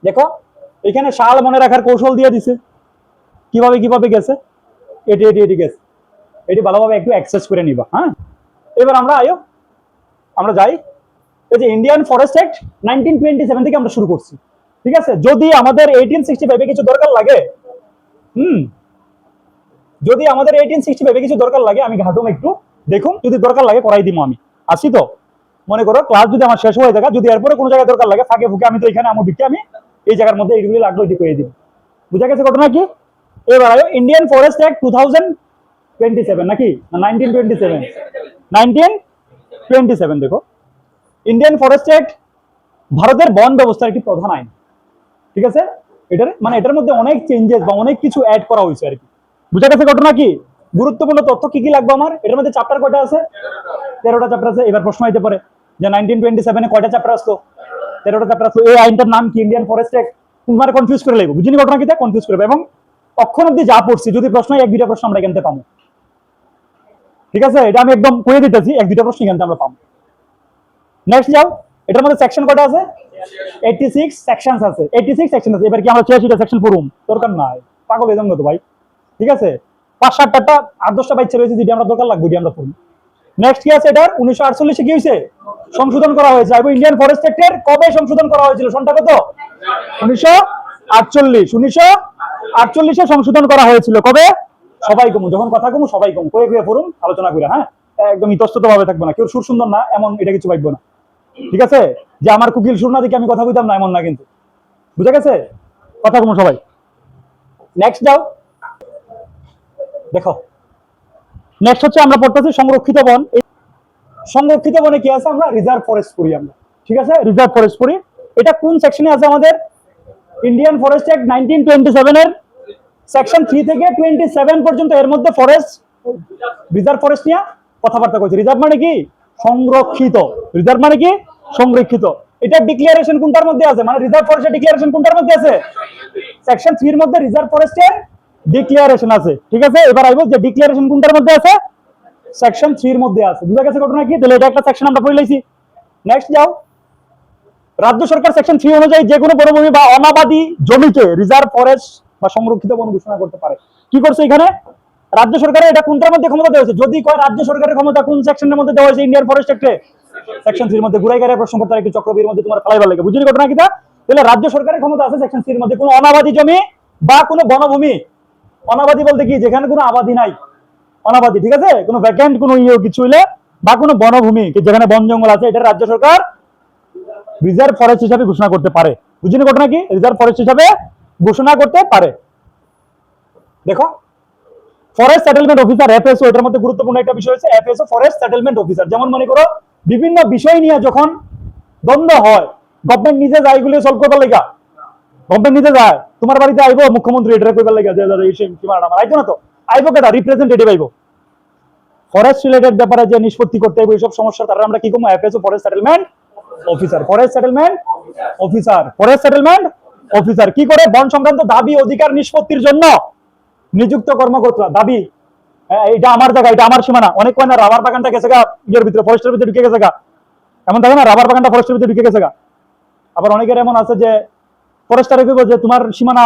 দেখো এখানে সাল মনে রাখার কৌশল দিয়ে দিছে, কিভাবে কিভাবে গেছে, এটি এটি এটি গেছে, এটি ভালোভাবে একটু অ্যাক্সেস করে নিবা, হ্যাঁ। এবার আমরা যাই, এই যে ইন্ডিয়ান ফরেস্ট অ্যাক্ট 1927 থেকে আমরা শুরু করছি, ঠিক আছে। যদি আমাদের 1865 কিছু দরকার লাগে, যদি আমাদের 1865 কিছু দরকার লাগে, আমি ঘাটুম একটু দেখুন, যদি দরকার লাগে করাই দিব, আমি আসি তো, মনে করো ক্লাস যদি আমার শেষ হয়ে যায়, যদি এরপরে কোনো জায়গায় দরকার লাগে ফাঁকে ফুকে, আমি তো এখানে আমার বিকে আমি এই জায়গার মধ্যে এইগুলি লাগলো এটি করে দিব, বুঝা গেছে ঘটনা কি। এবার আয়ো ইন্ডিয়ান ফরেস্ট অ্যাক্ট 2027 নাকি 1927, 1927, দেখো ইন্ডিয়ান ফরেস্ট অ্যাক্ট ভারতের বন ব্যবস্থার একটি প্রধান আইন, ঠিক আছে। এটার মানে এটার মধ্যে অনেক চেঞ্জেস বা অনেক কিছু অ্যাড করা হয়েছে আর কি, বুঝা গেছে ঘটনা কি। গুরুত্বপূর্ণ তথ্য কি কি লাগবে আমার? এটার মধ্যে চ্যাপ্টার কয়টা আছে? 13টা চ্যাপ্টার আছে। এবার প্রশ্ন হইতে পারে যে 1927 কয়টা চ্যাপ্টার আসলো? 13টা চ্যাপ্টার আসলো। এই আইনটার নাম কি? Indian forest act. তোমার কনফিউজ করে লাগবে, বুঝিনি ঘটনা কিটা কনফিউজ করবে। এবং অক্ষণ অব্দি যা পড়ছি, যদি প্রশ্ন এক দুইটা প্রশ্ন আমরা এখান থেকে পাবো, ঠিক আছে? এটা আমি একদম কয়ে দিতেছি, এক দুইটা প্রশ্ন এখান থেকে আমরা পাবো। নেক্সট যাও, এটার মধ্যে সেকশন কয়টা আছে? 86 সেকশনস আছে, 86 সেকশন আছে। এবার কি আমরা 86টা সেকশন পড়ুম? দরকার নাই, পাগল এজন্য তো ভাই, ঠিক আছে? 5-7টা 8-10টা বাচ্চা রয়েছে যেটা আমরা দরকার লাগবে, যেটা আমরা পড়ি। নেক্সট কি আছে? এটার 1948 কি হয়েছে? সংশোধন করা হয়েছে। এবং ইন্ডিয়ান ফরেস্ট অ্যাক্টের কবে সংশোধন করা হয়েছিল? সনটা কত? 1948। 1948 সংশোধন করা হয়েছিল। কবে? সবাই কমু, যখন কথা কমু সবাই কমু, কয়ে কয়ে পড়ুন, আলোচনা করে। হ্যাঁ, একদম ইতস্তত ভাবে থাকবে না, কেউ সুর সুন্দর না এমন এটা কিছু পাইবো না, ঠিক আছে? যে আমার কুকিল সুর না দেখে আমি কথা কইতাম না, এমন না কিন্তু, বুঝা গেছে? কথা কমু সবাই। নেক্সট যাও, দেখো নেক্সট হচ্ছে আমরা পড়তেছি সংরক্ষিত বন। সংরক্ষিত বনে কি আছে? আমরা রিজার্ভ ফরেস্ট পড়ি আমরা, ঠিক আছে? রিজার্ভ ফরেস্ট পড়ি। এটা কোন সেকশনে আছে আমাদের? ইন্ডিয়ান ফরেস্ট অ্যাক্ট 1927 এর সেকশন 3 থেকে 27 পর্যন্ত এর মধ্যে ফরেস্ট, রিজার্ভ ফরেস্ট নিয়ে কথাবার্তা কইছে। রিজার্ভ মানে কি? সংরক্ষিত। রিজার্ভ মানে কি? সংরক্ষিত। এটা ডিক্লারেশন কোনটার মধ্যে আছে? মানে রিজার্ভ ফরেস্টের ডিক্লারেশন কোনটার মধ্যে আছে? সেকশন 3 এর মধ্যে রিজার্ভ ফরেস্টের ডিক্লারেশন আছে, ঠিক আছে? এবার আইবো যে ডিক্লারেশন কোনটার মধ্যে আছে? সেকশন 3 এর মধ্যে আছে। বুঝা গেছে ঘটনা কি? তাহলে এটা একটা সেকশন আমরা পড়ে লাইছি। নেক্সট যাও, রাজ্য সরকার সেকশন 3 অনুযায়ী যে কোনো বনভূমি বা অনাবাদী জমিকে রিজার্ভ ফরেস্ট বা সংরক্ষিত বন ঘোষণা করতে পারে। কি করছে এখানে? রাজ্য সরকারের এটা কোনটার মধ্যে ক্ষমতা দেওয়া হয়েছে? যদি কয় রাজ্য সরকারের ক্ষমতা কোন সেকশনের মধ্যে দেওয়া হয়েছে? ইন্ডিয়ান ফরেস্ট অ্যাক্টে সেকশন 3 এর মধ্যে। ঘুরাই গাড়ি প্রশ্ন করতে একটু চক্রবীর মধ্যে তোমার ফালাইবার লাগে, বুঝলি ঘটনা কিটা? তাহলে রাজ্য সরকারের ক্ষমতা আছে সেকশন 3 এর মধ্যে কোনো অনাবাদী জমি বা কোনো বনভূমি, অনাবাদী বলতে কি? যেখানে কোনো আবাদি নাই, অনাবাদী, ঠিক আছে? কোনো ভ্যাকেন্ট কোনো কিছু হইলে, বা কোনো বনভূমি যেখানে বন জঙ্গল আছে, এটা রাজ্য সরকার রিজার্ভ ফরেস্ট হিসাবে ঘোষণা করতে পারে। বুঝিনি ঘটনা কি? রিজার্ভ ফরেস্ট হিসাবে ঘোষণা করতে পারে। দেখো, ফরেস্ট সেটেলমেন্ট অফিসার এফএসও, এটার মধ্যে গুরুত্বপূর্ণ একটা বিষয় হচ্ছে এফএসও, ফরেস্ট সেটেলমেন্ট অফিসার। যেমন মনে করো বিভিন্ন বিষয় নিয়ে যখন দ্বন্দ্ব হয়, গভর্নমেন্ট নিজে যায় এগুলো সলভ করবার লাগা, গভর্নমেন্ট নিজে যায়, তোমার বাড়িতে আইবো মুখ্যমন্ত্রী এটা কইবার লাগা যে এই সীমানা আমার আইতো না, তো আইবো কেটা? রিপ্রেজেন্টেটিভ আইবো। ফরেস্ট রিলেটেড ব্যাপারে যে নিষ্পত্তি করতে হবে এইসব সমস্যা, তারা আমরা কি করবো? FSO, forest settlement officer. Forest settlement officer, forest settlement officer কি করে? বন সংক্রান্ত দাবি অধিকার নিষ্পত্তির জন্য নিযুক্ত কর্মকর্তা। দাবি, এটা আমার জায়গা, এটা আমার সীমানা। অনেক কয় না রাবার বাগানটা গেছে গা ইয়ের ভিতরে, ফরেস্টের ভিতরে ঢুকে গেছে গা, এমন থাকে না? রাবার বাগানটা ফরেস্টের ভিতরে ঢুকে গেছে গা। আবার অনেকের এমন আছে যে ফরেস্টারে কইব যে তোমার সীমানা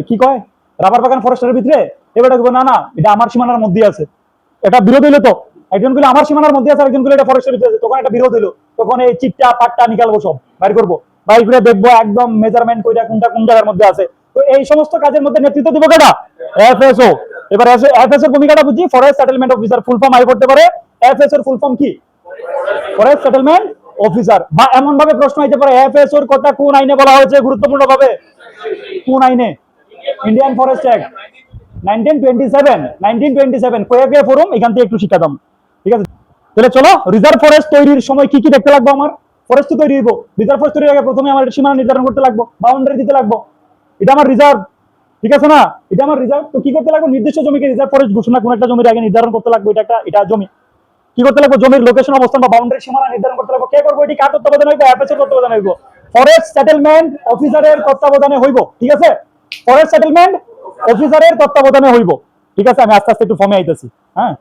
কি কয় রাবার বাগান ফরেস্টের ভিতরে, এবার কইব না না এটা আমার সীমানার মধ্যে আছে। এটা বিরোধ হইলো তো, একজন কইলে আমার সীমানার মধ্যে আছে, একজন কইলে এটা ফরেস্টের ভিতরে আছে, তখন এটা বিরোধ হইলো। তখন এই চিটটা পাট্টা নিকালবো, সব বাইর করবো, বাইর করে দেখবো একদম মেজারমেন্ট কইরা কোনটা কোন জায়গার মধ্যে আছে। তো এই সমস্ত কাজের মধ্যে নেতৃত্ব দিব কেটা? এফএসও। এবার এফএসও ভূমিকাটা বুঝি। Forest settlement officer full form I করতে পারে। এফএসও ফুল ফর্ম কি? Forest settlement officer. বা এমন ভাবে প্রশ্ন হইতে পারে এফএসও এর কথা কোন আইনে বলা হয়েছে? গুরুত্বপূর্ণ ভাবে কোন আইনে? Indian forest act 1927। 1927 কয়ে কয়ে ফোরাম এখান থেকে একটু শিক্ষা দাম, ঠিক আছে? তাহলে চলো, রিজার্ভ ফরেস্ট তৈরির সময় কি কি দেখতে লাগবে? আমার ফরেস্ট তৈরি হইব, রিজার্ভ ফরেস্ট তৈরির আগে প্রথমে আমার সীমানা নির্ধারণ করতে লাগবে, বাউন্ডারি দিতে লাগবে। এটা আমার রিজার্ভ, ঠিক আছে না? এটা আমার রিজার্ভ। তো কি করতে লাগবে? নির্দিষ্ট জমিকে রিজার্ভ ফরেস্ট ঘোষণা কোন একটা জমির আগে নির্ধারণ করতে লাগবে। এটা জমি। কি করতে লাগবে? জমির লোকেশন, অবস্থান বা বাউন্ডারি সীমানা নির্ধারণ করতে লাগবে। কে করবে? এটি কার তত্ত্বাবধানে হইব? এফএস এর তত্ত্বাবধানে হইব, ফরেস্ট সেটেলমেন্ট অফিসারের তত্ত্বাবধানে হইব, ঠিক আছে? ফরেস্ট সেটেলমেন্ট অফিসারের তত্ত্বাবধানে হইব, ঠিক আছে? আমি আস্তে আস্তে একটু ফর্মে আইতেছি। হ্যাঁ,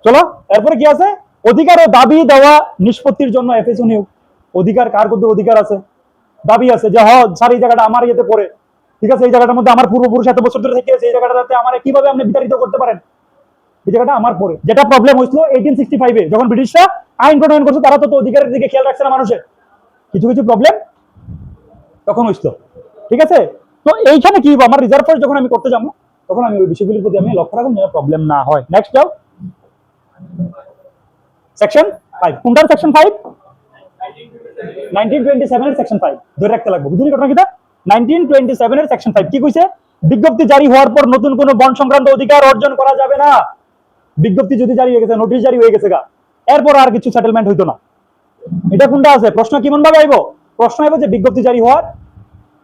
চলো এরপরে কি আছে? অধিকার ও দাবি দেওয়া নিষ্পত্তির জন্য এফএসও নিয়োগ। অধিকার কার করতে অধিকার আছে? দাবি আছে যে স্যার এই জায়গাটা আমার ইয়েতে পড়ে, ঠিক আছে? এই জায়গাটার মধ্যে আমার পূর্বপুরুষ এত বছর ধরে থেকে আছে, এই জায়গাটাতে আমার কিভাবে আপনি বিতাড়িত করতে পারেন? এই জায়গাটা আমার পড়ে। যেটা প্রবলেম হয়েছিল 1865 যখন ব্রিটিশরা আইন প্রণয়ন করছে, তারা তো অধিকারের দিকে খেয়াল রাখছে না মানুষের, কিছু কিছু প্রবলেম তখন হয়েছিল, ঠিক আছে? তো এইখানে কি আমার রিজার্ভ ফরেস্ট যখন আমি করতে যাবো, তখন আমি ওই বিষয়গুলির প্রতি আমি লক্ষ্য রাখবো যেন প্রবলেম না হয়। নেক্সট যাও, সেকশন 5। কোনটার সেকশন 5? 1927 এর সেকশন 5 ধরে রাখতে লাগবে। বুঝলি ঘটনা কিটা? 1927 এর সেকশন 5 কি কইছে? বিজ্ঞপ্তি জারি হওয়ার পর নতুন কোনো বন সংক্রান্ত অধিকার অর্জন করা যাবে না। বিজ্ঞপ্তি যদি জারি হয়ে গেছে, নোটিশ জারি হয়ে গেছে গা, এরপর আর কিছু সেটেলমেন্ট হইতো না। এটা কোনটা আছে? প্রশ্ন কেমন ভাবে আইবো? প্রশ্ন আইবো যে বিজ্ঞপ্তি জারি হওয়ার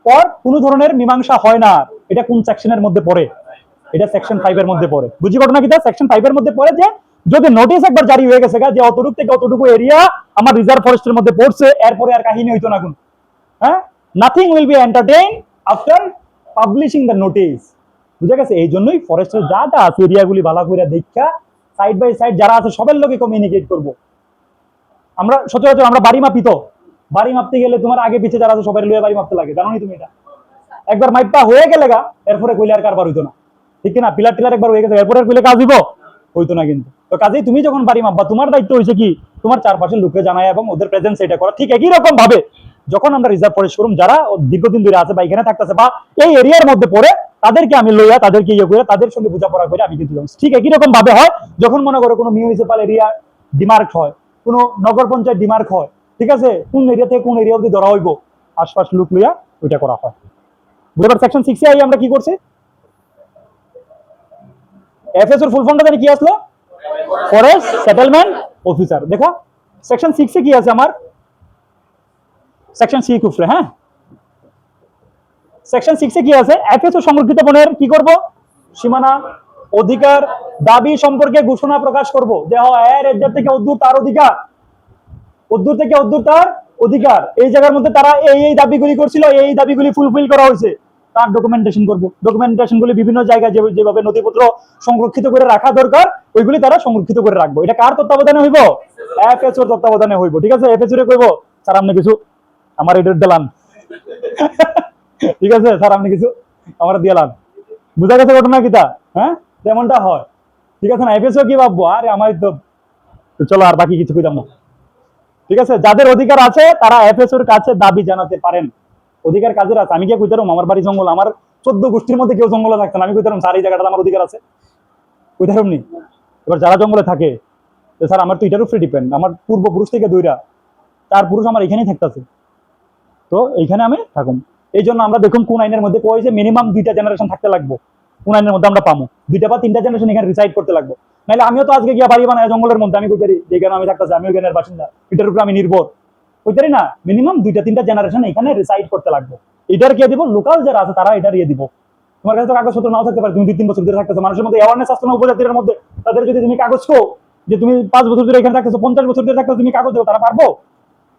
পর কোন ধরনের মীমাংসা হয় না, এটা কোন সেকশনের মধ্যে পড়ে? এটা সেকশন 5 এর মধ্যে পড়ে। বুঝি ঘটনা কিটা সেকশন 5 এর মধ্যে পড়ে যে যদি নোটিশ একবার জারি হয়ে গেছে যে অতটুকু থেকে অতটুকু এরিয়া আমার রিজার্ভ ফরেস্টের মধ্যে পড়ছে, এরপরে আর কাহিনী হইতো না কোন। হ্যাঁ, nothing will be entertain after publishing the notice. বুঝা গেছে? এই জন্যই ফরেস্টের যা যা আছে এরিয়াগুলি ভালো করে দেখা সাইড বাই সাইড যারা আছে সবার লগে কমিউনিকেট করব। আমরা সচরাচর আমরা বাড়ি মাপি, তো বাড়ি মাপতে গেলে তোমার আগে পিছে যারা আছে সবাই লয়ে বাড়ি মাপতে লাগে, জানো নি তুমি এটা? একবার মাইপা হয়ে গেলে গা এরপরে কইলে আর কারবার হইতো না, ঠিক না? পিলার টিলার একবার হয়ে গেছে এরপরে কইলে কাজ হইব হইতো না কিন্তু। তো কাজেই তুমি যখন বাড়ি মাপবা তোমার দায়িত্ব হইছে কি তোমার চারপাশের লোককে জানায় এবং ওদের প্রেজেন্স এটা করা। ঠিক একই রকম ভাবে যখন আমরা রিজার্ভ ফরেস্ট করুম যারা দীর্ঘদিন ধরে আছে বা এখানে থাকতেছে বা এই এরিয়ার মধ্যে পড়ে তাদেরকে আমি লইয়া তাদেরকে ইয়ে করে তাদের সঙ্গে বোঝাপড়া করে আমি কিন্তু ঠিক একই রকম ভাবে হয় যখন মনে করো কোনো মিউনিসিপাল এরিয়া ডিমার্ক হয়, কোনো নগর পঞ্চায়েত ডিমার্ক হয়, ঠিক আছে? কোন এরিয়া থেকে কোন এরিয়া অব্দি ধরা হইব আশপাশ লোক লইয়া ওইটা করা হয়। বুঝতে পারছি? সেকশন 6 এ আই আমরা কি করছি? এফএস এর ফুল ফর্মটা জানি কি আসলো? Forest settlement officer. দেখো সেকশন 6 এ কি আছে আমার? সেকশন 6 উপরে, হ্যাঁ সেকশন 6 এ কি আছে? এফএসও সংরক্ষিত বনের কি করব? সীমানা, অধিকার, দাবি সম্পর্কে ঘোষণা প্রকাশ করব যে এর এর থেকে অদ্দূর তার অধিকার, অদ্দূর থেকে অদ্দূর তার অধিকার, এই জায়গার মধ্যে তারা এই এই দাবিগুলি করছিল, এই দাবিগুলি ফুলফিল করা হয়েছে, তার ডকুমেন্টেশন করব। ডকুমেন্টেশনগুলি বিভিন্ন জায়গায় যেভাবে নথিপত্র সংরক্ষিত করে রাখা দরকার ওইগুলি তারা সংরক্ষিত করে রাখবো। এটা কার তত্ত্বাবধানে হইব? এফএসওর তত্ত্বাবধানে হইব। ঠিক আছে? এফএসও রে কইব স্যার আপনি কিছু আমার এডের দিলাম, ঠিক আছে স্যার আপনি কিছু আমার দিলাম। বুঝা গেছে ঘটনা কিটা? হ্যাঁ, তেমনটা হয়, ঠিক আছে না? এফএসও কি ভাববো আরে আমার তো চলো আর বাকি কিছু কইতাম না। ঠিক আছে? যাদের অধিকার আছে তারা এফএসওর কাছে দাবি জানাতে পারেন। অধিকার কাজের আছে, আমি কি কইতাম আমার বাড়ি জঙ্গল, আমার 14 গোষ্ঠীর মধ্যে কেউ জঙ্গলে থাকতেন, আমি কইতাম স্যার এই জায়গাটা আমার অধিকার আছে, কইতাম নি? এবার যারা জঙ্গলে থাকে স্যার আমার তো এটার উপরে ডিপেন্ড, আমার পূর্বপুরুষ থেকে দুইটা 4 পুরুষ আমার এখানেই থাকতেছে, তো এইখানে আমি থাকুম। এই জন্য আমরা দেখুন কোন আইনের মধ্যে কয়েছে মিনিমাম 2টা জেনারেশন থাকতে লাগবো, কোন আইনের মধ্যে আমরা পাবো 2টা বা 3টা জেনারেশন এখানে রিসাইড করতে লাগবো। নাহলে আমিও তো আজকে গিয়া বাড়ি বানায় জঙ্গলের মধ্যে আমি কইতারি যেখানে আমি থাকতেছি আমি ওইখানের বাসিন্দা, এটার উপরে আমি নির্ভর কইতারি না। মিনিমাম 2টা 3টা জেনারেশন এখানে রিসাইড করতে লাগবে। এটার কে দিব? লোকাল যারা আছে তারা এটা দিয়ে দিব। তোমার কাছে তো কাগজপত্র নাও থাকতে পারে, তুমি 2-3 বছর ধরে থাকতেছো, মানুষের মধ্যে অ্যাওয়ারনেস আসতো না উপজাতিদের মধ্যে, তাদের যদি তুমি কাগজ কো যে তুমি 5 বছর ধরে এখানে থাকতেছো 50 বছর ধরে থাকতেছো তুমি কাগজ দেবো, তারা পারবো?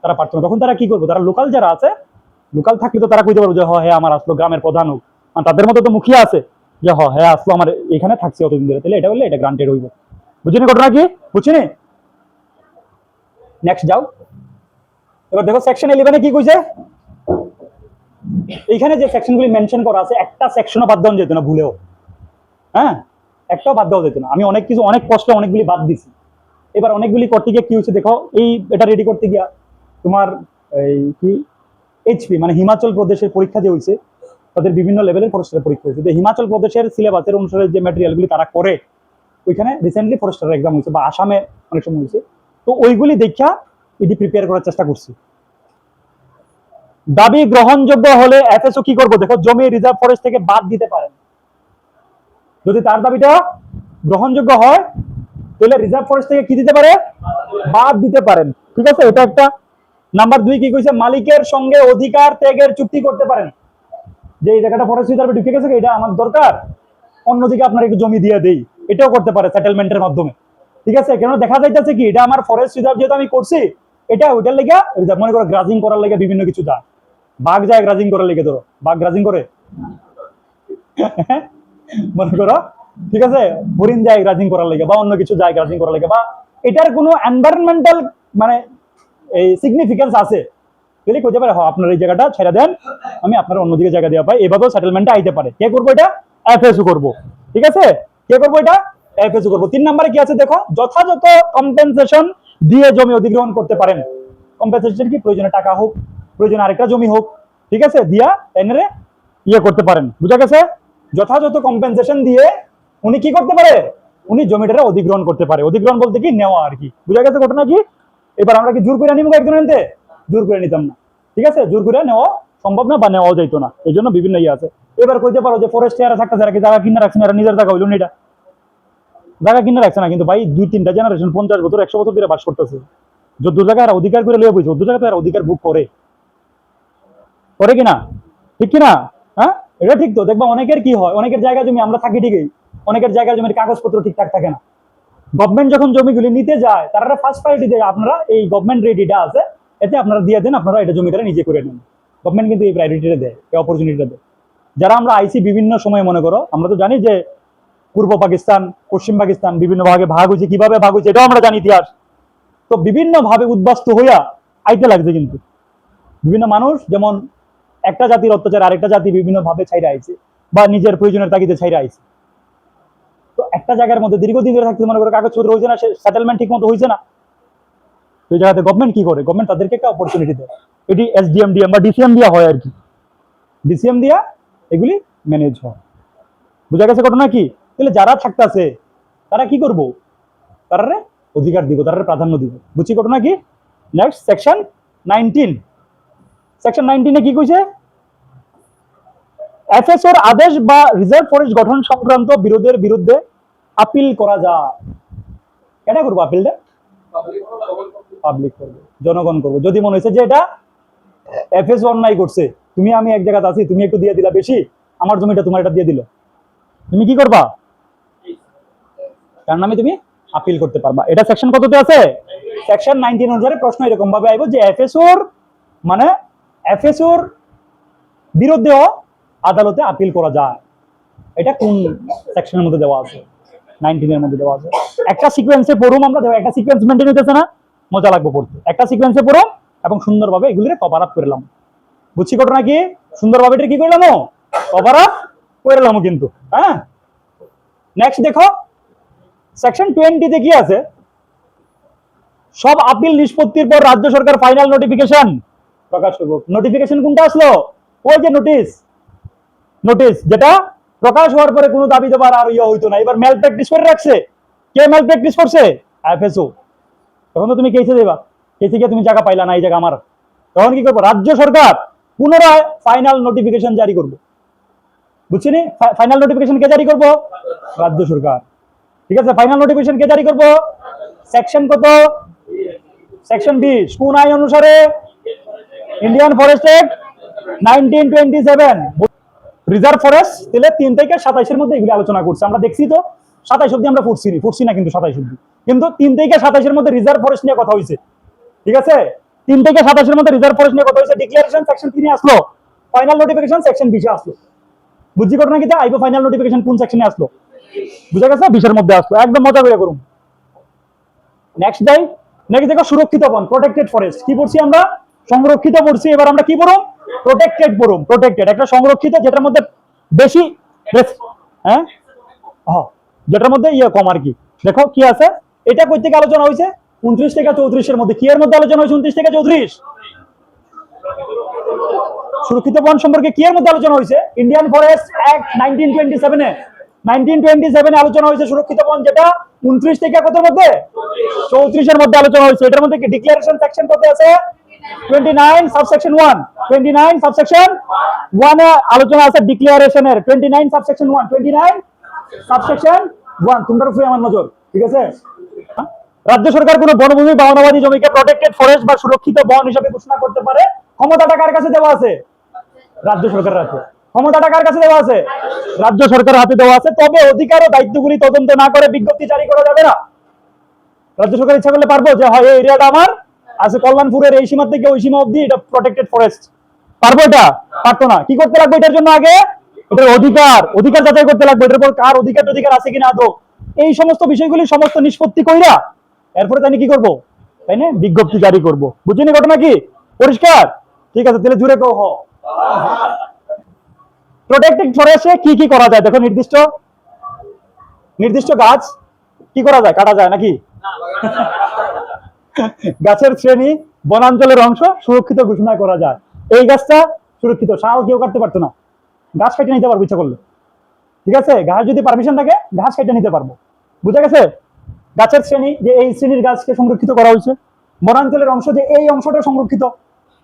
তারা পারতো না। তখন তারা কি করবো? তারা লোকাল যারা আছে, লোকাল থাকলে তো তারা কইতে পারবো যে হ্যাঁ আমার আসলো গ্রামের প্রধান হোক, আর তাদের মধ্যে তো মুখিয়া আছে যে হ্যাঁ আসলো আমার এখানে থাকছে অতদিন ধরে, তাহলে এটা বললে এটা গ্রান্টেড হইব। বুঝিনি ঘটনা কি? বুঝছিনি? নেক্সট যাও। এবার দেখো সেকশন 11 এ কি কইছে? এইখানে যে সেকশনগুলি মেনশন করা আছে একটা সেকশনও বাদ দেওয়া যেত না ভুলেও, হ্যাঁ একটাও বাদ দেওয়া যেত না। আমি অনেক কিছু অনেক কষ্ট অনেকগুলি বাদ দিছি। এবার অনেকগুলি করতে গিয়ে কি হয়েছে দেখো, এই এটা রেডি করতে গিয়া তোমার এই কি এইচপি মানে হিমাচল প্রদেশের পরীক্ষা যে হয়েছে, তাদের বিভিন্ন লেভেলের ফরেস্টারের পরীক্ষা হয়েছে, যে হিমাচল প্রদেশের সিলেবাসের অনুসারে যে ম্যাটেরিয়ালগুলি তারা করে ওইখানে রিসেন্টলি ফরেস্টার এক্সাম হয়েছে বা আসামে অনেক সময় হয়েছে, তো ওইগুলি দেখা এটি প্রিপেয়ার করার চেষ্টা করছি। দাবি গ্রহণযোগ্য হলে এফএসও কি করবো? দেখো জমি রিজার্ভ ফরেস্ট থেকে বাদ দিতে পারেন, যদি তার দাবিটা গ্রহণযোগ্য হয় তাহলে রিজার্ভ ফরেস্ট থেকে কি দিতে পারে? বাদ দিতে পারেন। ঠিক আছে? এটা একটা। নাম্বার 2 কি কইছে? মালিকের সঙ্গে অধিকার ত্যাগের চুক্তি করতে পারেন, যে এই জায়গাটা ফরেস্ট রিজার্ভে ঢুকে গেছে এটা আমার দরকার, অন্যদিকে আপনার একটু জমি দিয়ে দেই, এটাও করতে পারে সেটেলমেন্টের মাধ্যমে। ঠিক আছে? কেন দেখা যাইতেছে কি এটা আমার ফরেস্ট রিজার্ভ যেহেতু আমি করছি, এটা ওইটার লেগে মনে করো গ্রাজিং করার লেগে বিভিন্ন কিছু যায়, বাঘ যায় গ্রাজিং করার লেগে, ধরো বাঘ গ্রাজিং করে মনে করো, ঠিক আছে, হরিণ যায় গ্রাজিং করার লেগে বা অন্য কিছু যায় গ্রাজিং করার লেগে, বা এটার কোনো এনভায়রনমেন্টাল মানে এই সিগনিফিকেন্স আছে, তাহলে কইতে পারে আপনার এই জায়গাটা ছেড়ে দেন, আমি আপনার অন্যদিকে জায়গা দেওয়া পাই, এভাবেও সেটেলমেন্টে আইতে পারে। কে করবো এটা? এফএসও করবো। ঠিক আছে? কে করবো এটা? এফএসও করবো। 3 নম্বরে কি আছে দেখো, যথাযথ কম্পেনসেশন দিয়ে জমি অধিগ্রহণ করতে পারেন। কম্পেনসেশন কি? প্রয়োজনে টাকা হোক, প্রয়োজনে আরেকটা জমি হোক, ঠিক আছে, দিয়া এনে ইয়ে করতে পারেন। বুঝা গেছে? যথাযথ কম্পেনসেশন দিয়ে উনি কি করতে পারে? উনি জমিটা অধিগ্রহণ করতে পারে। অধিগ্রহণ বলতে কি? নেওয়া আর কি। বুঝা গেছে ঘটনা কি? এবার আমরা কি জোর করে নিব একজন এনতে? জোর করে নিতাম না। ঠিক আছে? জোর করে নেওয়া সম্ভব না বা নেওয়াও যাইতো না, এই জন্য বিভিন্ন ইয়ে আছে। এবার কইতে পারো যে ফরেস্ট এরা থাকতেছে, এরা কি জায়গা কিনে রাখছে না, এরা নিজের জায়গা হইল না, এটা জায়গা কিনে রাখছে না, কিন্তু ভাই 2-3টা জেনারেশন 50 বছর 100 বছর ধরে বাস করতেছে, যত জায়গায় এরা অধিকার করে লিয়ে বইছে, ওদের জায়গায় তো এরা অধিকার বুক করে করে কিনা? ঠিক কিনা? হ্যাঁ, এটা ঠিক তো। দেখবা অনেকের কি হয়, অনেকের জায়গা জমি আমরা থাকি ঠিকই, অনেকের জায়গায় জমির কাগজপত্র ঠিকঠাক থাকে না। গভর্নমেন্ট যখন জমিগুলি নিতে যায় তারা ফার্স্ট প্রায়োরিটি দেয়, আপনারা এই গভর্নমেন্ট রেডিটা আছে এতে আপনারা দিয়ে দেন, আপনারা এটা জমিটা নিজে করে নেন। গভর্নমেন্ট কিন্তু এই প্রায়োরিটিটা দেয়, এই অপরচুনিটিটা দেয়। যারা আমরা আইসি বিভিন্ন সময় মনে করো, আমরা তো জানি যে পূর্ব পাকিস্তান পশ্চিম পাকিস্তান বিভিন্ন ভাগে ভাগ হয়েছে, কিভাবে ভাগ হয়েছে এটাও আমরা জানি ইতিহাস। তো বিভিন্ন ভাবে উদ্বাস্ত হইয়া আইতে লাগছে, কিন্তু বিভিন্ন মানুষ যেমন একটা জাতির অত্যাচার আরেকটা জাতি বিভিন্ন ভাবে ছাইরা আইছে বা নিজের প্রয়োজনের তাগিদে ছাইরা আইছে। তো একটা জায়গার মধ্যে দীর্ঘদিন ধরে থাকতে মনে করো কাগজপত্র হয়েছে না, সেটেলমেন্ট ঠিক মতো হয়েছে না, ওই জায়গাতে গভর্নমেন্ট কি করে, গভর্নমেন্ট তাদেরকে একটা অপরচুনিটি দেয়। এটি এসডিএম ডিএম বা ডিসিএম দিয়া হয় আর কি, ডিসিএম দিয়া এগুলি ম্যানেজ হয়। বুঝা গেছে ঘটনা কি? তাহলে যারা থাকতেছে তারা কি করবো, তারা অধিকার দিব, তারা প্রাধান্য দিব। বুঝছি ঘটনা কি? Next section 19। সেকশন 19 কি কইছে? এফএসওর আদেশ বা রিজার্ভ ফরেস্ট গঠন সংক্রান্ত বিরোধের বিরুদ্ধে আপিল করা যায়। এটা করবো আপিলটা পাবলিক করবে, জনগণ করবে। যদি মনে হয়েছে যে এটা এফএসও অন্যায় করছে, তুমি আমি এক জায়গাতে আছি, তুমি একটু দিয়ে দিলা বেশি, আমার জমিটা তোমার এটা দিয়ে দিল, তুমি কি করবা? তার নামে তুমি আপিল করতে পারবা। এটা সেকশন কততে আছে? সেকশন 19 অনুসারে প্রশ্ন এরকম ভাবে আইব যে এফএসওর মানে এফএসওর বিরুদ্ধেও আদালতে আপিল করা যায়। এটা কোন সেকশনের মধ্যে দেওয়া আছে? 19 এর মধ্যে দেওয়া আছে। একটা সিকোয়েন্সে পড়ুম আমরা, দেখো একটা সিকোয়েন্স মেইনটেইন হইতেছে না, মজা লাগবে পড়তে। একটা সিকোয়েন্সে পড়ুম এবং সুন্দরভাবে এগুলিরে কভার আপ করলাম। বুঝছি ঘটনা কি? সুন্দরভাবে এটা কি করলাম, কভার আপ করলাম কিন্তু। হ্যাঁ, নেক্সট দেখো সেকশন 20 তে কি আছে? সব আপিল নিষ্পত্তির পর রাজ্য সরকার ফাইনাল নোটিফিকেশন প্রকাশ করবে। নোটিফিকেশন কোনটা আসলো? ওই যে নোটিশ, নোটিশ যেটা প্রকাশ হওয়ার পরে কোনো দাবি দেবার আর ইয়ে হইতো না, এবার মেল প্র্যাকটিস করে রাখছে। কে মেল প্র্যাকটিস করছে? এফএসও। তখন তো তুমি কেসে দেবা, কেসে গিয়ে তুমি জায়গা পাইলা না, এই জায়গা আমার। তখন কি করবো? রাজ্য সরকার পুনরায় ফাইনাল নোটিফিকেশন জারি করবো। বুঝছিনি? ফাইনাল নোটিফিকেশন কে জারি করবো? রাজ্য সরকার। ঠিক আছে, ফাইনাল নোটিফিকেশন কে জারি করবো? সেকশন কত? সেকশন 20 কোন আইন অনুসারে? Indian forest act 1927। Reserve forest তাহলে 3 থেকে 27 এর মধ্যে এগুলি আলোচনা করছে, আমরা দেখছি তো 27 অব্দি আমরা পড়ছি না কিন্তু 27 অব্দি, কিন্তু 3 থেকে 27 এর মধ্যে রিজার্ভ ফরেস্ট নিয়ে কথা হয়েছে। ঠিক আছে, 3 থেকে 27 এর মধ্যে রিজার্ভ ফরেস্ট নিয়ে কথা হয়েছে। ডিক্লারেশন সেকশন 3 আসলো, ফাইনাল নোটিফিকেশন সেকশন 20 আসলো। বুঝছি ঘটনা কি? আইবো ফাইনাল নোটিফিকেশন কোন সেকশনে আসলো? বুঝা গেছে? 20 এর মধ্যে আসলো, একদম মজা করে করুন। নেক্সট যাই, নেক্সট দেখো সুরক্ষিত বন, প্রোটেক্টেড ফরেস্ট। কি পড়ছি আমরা? সংরক্ষিত পড়ছি। এবার আমরা কি পড়ুম? প্রোটেক্টেড পড়ুম। প্রোটেক্টেড একটা সংরক্ষিত যেটার মধ্যে বেশি হ্যাঁ যেটার মধ্যে ইয়ে কম আর কি। দেখো কি আছে, এটা কই থেকে আলোচনা হয়েছে? 29 থেকে 34 এর মধ্যে। কি এর মধ্যে আলোচনা হয়েছে? 29 থেকে 34 সুরক্ষিত বন সম্পর্কে কি এর মধ্যে আলোচনা হয়েছে? ইন্ডিয়ান ফরেস্ট অ্যাক্ট 1927 এ 1927 এ আলোচনা হয়েছে সুরক্ষিত বন, যেটা 29 থেকে কতর মধ্যে? 34 এর মধ্যে আলোচনা হয়েছে। এটার মধ্যে কি ডিক্লারেশন সেকশন কত আছে? 29 সাবসেকশন 1। 29 সাবসেকশন 1 এ আলোচনা আছে ডিক্লারেশনের। 29 সাবসেকশন 1, 29 সাবসেকশন 1। তোমরা উপরে আমার নজর, ঠিক আছে? রাজ্য সরকার কোনো বনভূমি বা বনাবাদী জমিকে প্রোটেক্টেড ফরেস্ট বা সুরক্ষিত বন হিসেবে ঘোষণা করতে পারে। ক্ষমতাটা কার কাছে দেওয়া আছে? রাজ্য সরকারের হাতে। ক্ষমতাটা কার কাছে দেওয়া আছে? রাজ্য সরকারের হাতে দেওয়া আছে। তবে অধিকার ও দায়িত্বগুলি তদন্ত না করে বিজ্ঞপ্তি জারি করা যাবে না। রাজ্য সরকার ইচ্ছা করলে পারবো যে হয় এই এরিয়াটা আমার আছে, কল্যাণপুরের এই সীমা থেকে ওই সীমা অব্দি এটা প্রোটেক্টেড ফরেস্ট, পারবো? এটা পারতো না। কি করতে লাগবে এটার জন্য? আগে এটার অধিকার যাচাই করতে লাগবে, এটার উপর কার অধিকার আছে কিনা আদৌ, এই সমস্ত বিষয়গুলি সমস্ত নিষ্পত্তি কইরা এরপরে তাই কি করবো? তাই না, বিজ্ঞপ্তি জারি করবো। বুঝিনি ঘটনা কি? পরিষ্কার? ঠিক আছে, তাহলে জুড়ে কহ। প্রোটেক্টেড ফরেস্টে কি কি করা যায়? দেখো নির্দিষ্ট গাছ কি করা যায়? কাটা যায় নাকি? গাছের শ্রেণী, বনাঞ্চলের অংশ সুরক্ষিত ঘোষণা করা যায়। এই গাছটা সুরক্ষিত, শাল কেউ কাটতে পারতো না, গাছ কেটে নিতে পারবো ইচ্ছা করলে। ঠিক আছে, গাছ যদি পারমিশন থাকে গাছ কেটে নিতে পারবো। বুঝা গেছে? গাছের শ্রেণী, যে এই শ্রেণীর গাছকে সংরক্ষিত করা হয়েছে। বনাঞ্চলের অংশ, যে এই অংশটা সংরক্ষিত।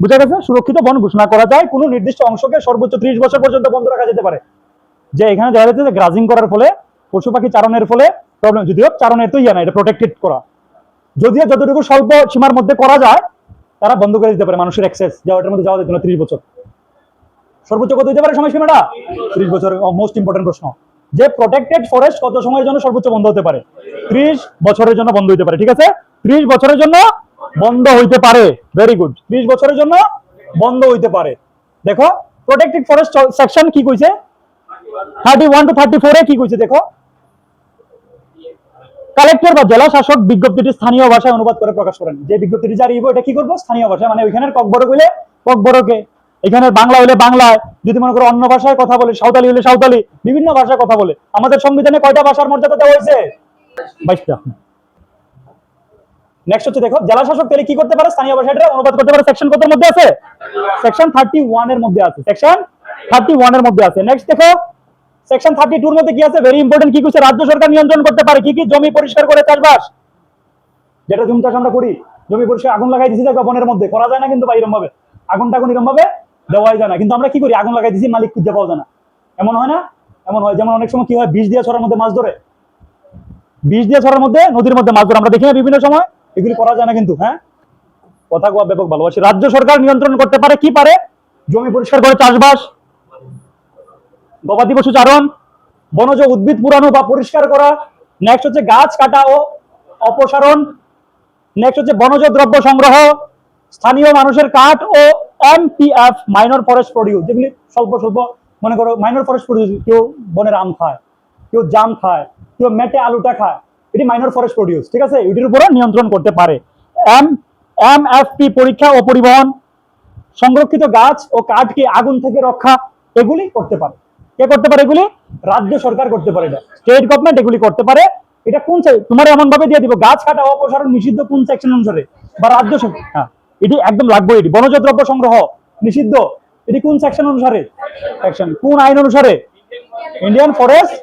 বুঝা গেছে? সুরক্ষিত বন ঘোষণা করা যায়। কোনো নির্দিষ্ট অংশকে সর্বোচ্চ 30 বছর পর্যন্ত বন্ধ রাখা যেতে পারে। যে এখানে দেখা যাচ্ছে যে গ্রাজিং করার ফলে, পশু পাখি চারণের ফলে প্রবলেম, যদিও চারণের তো ইয়া না, এটা প্রোটেক্টেড করা, যদিও যতটুকু স্বল্প সীমার মধ্যে করা যায় তারা বন্ধ করে দিতে পারে। মানুষের অ্যাক্সেস যাওয়া, এটার মধ্যে যাওয়া যেত না 30 বছর। সর্বোচ্চ কত দিতে পারে সময়সীমাটা? 30 বছর। মোস্ট ইম্পর্টেন্ট প্রশ্ন, যে প্রোটেক্টেড ফরেস্ট কত সময়ের জন্য সর্বোচ্চ বন্ধ হতে পারে? 30 বছরের জন্য বন্ধ হতে পারে। ঠিক আছে, 30 বছরের জন্য বন্ধ হইতে পারে। ভেরি গুড, 30 বছরের জন্য বন্ধ হইতে পারে। দেখো প্রোটেক্টেড ফরেস্ট সেকশন কি কইছে, 31 to 34 এ কি কইছে দেখো, কালেক্টর বা জেলা শাসক বিজ্ঞপ্তিটি স্থানীয় ভাষায় অনুবাদ করে প্রকাশ করেন। যে বিজ্ঞপ্তিটি জারি হইব এটা কি করবো? স্থানীয় ভাষা, মানে ওইখানের ককবরক হইলে ককবরকে, এখানে বাংলা হইলে বাংলায়, যদি মনে করো অন্য ভাষায় কথা বলে, সাঁওতালি হইলে সাঁওতালি, বিভিন্ন ভাষায় কথা বলে। আমাদের সংবিধানে কয়টা ভাষার মর্যাদা দেওয়া হয়েছে? 22টা। নেক্সট হচ্ছে দেখো, জেলা শাসক তাহলে কি করতে পারে? স্থানীয় ভাষায় এটা অনুবাদ করতে পারে। সেকশন কতর মধ্যে আছে? সেকশন 31 এর মধ্যে আছে। সেকশন 31 এর মধ্যে আছে। নেক্সট দেখো, সেকশন 32 এর মধ্যে কি আছে? ভেরি ইম্পর্টেন্ট, কি কইছে? রাজ্য সরকার নিয়ন্ত্রণ করতে পারে কি কি? জমি পরিষ্কার করে চাষবাস, যেটা জমি চাষ আমরা করি, জমি পরিষ্কার, আগুন লাগাই দিছি দেখো বনের মধ্যে, করা যায় না কিন্তু ভাই এরকম ভাবে, আগুন টাগুন এরকম ভাবে দেওয়াই যায় না। কিন্তু আমরা কি করি? আগুন লাগাই দিছি, মালিক খুঁজে পাওয়া যায় না, এমন হয় না? এমন হয়। যেমন অনেক সময় কি হয়, বিষ দিয়ে ছড়ার মধ্যে মাছ ধরে, বিষ দিয়ে ছড়ার মধ্যে, নদীর মধ্যে মাছ ধরে, আমরা দেখি না বিভিন্ন সময়, এগুলি করা যায় না কিন্তু। হ্যাঁ, কথা কোয়া ব্যাপক ভালোবাসি। রাজ্য সরকার নিয়ন্ত্রণ করতে পারে কি পারে? জমি পরিষ্কার করে চাষবাস, গবাদি পশু চারণ, বনজ উদ্ভিদ পুরানো বা পরিষ্কার করা। নেক্সট হচ্ছে গাছ কাটা ও অপসারণ। নেক্সট হচ্ছে বনজ দ্রব্য সংগ্রহ, স্থানীয় মানুষের কাঠ ও এমপিএফ মাইনর ফরেস্ট প্রডিউস, যেগুলি স্বল্প স্বল্প, মনে করো মাইনর ফরেস্ট প্রডিউস, কেউ বনের আম খায়, কেউ জাম খায়, কেউ মেটে আলুটা খায়, এটি মাইনর ফরেস্ট প্রডিউস। ঠিক আছে, এটির উপরে নিয়ন্ত্রণ করতে পারে। এমএফপি পরীক্ষা ও পরিবহন, সংরক্ষিত গাছ ও কাঠকে আগুন থেকে রক্ষা, এগুলি করতে পারে। কে করতে পারে এগুলি? রাজ্য সরকার করতে পারে। এটা স্টেট গভর্নমেন্ট এগুলি করতে পারে। এটা কোন, তোমার এমন ভাবে দিয়ে দিব, গাছ কাটা অপসারণ নিষিদ্ধ কোন সেকশন অনুসারে, বা রাজ্য সরকার, হ্যাঁ এটি একদম লাগবে। এটি বনজ দ্রব্য সংগ্রহ নিষিদ্ধ, এটি কোন সেকশন অনুসারে? সেকশন কোন আইন অনুসারে? Indian forest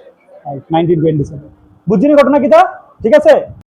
1927। বুঝছিনি ঘটনা কিটা? ঠিক আছে।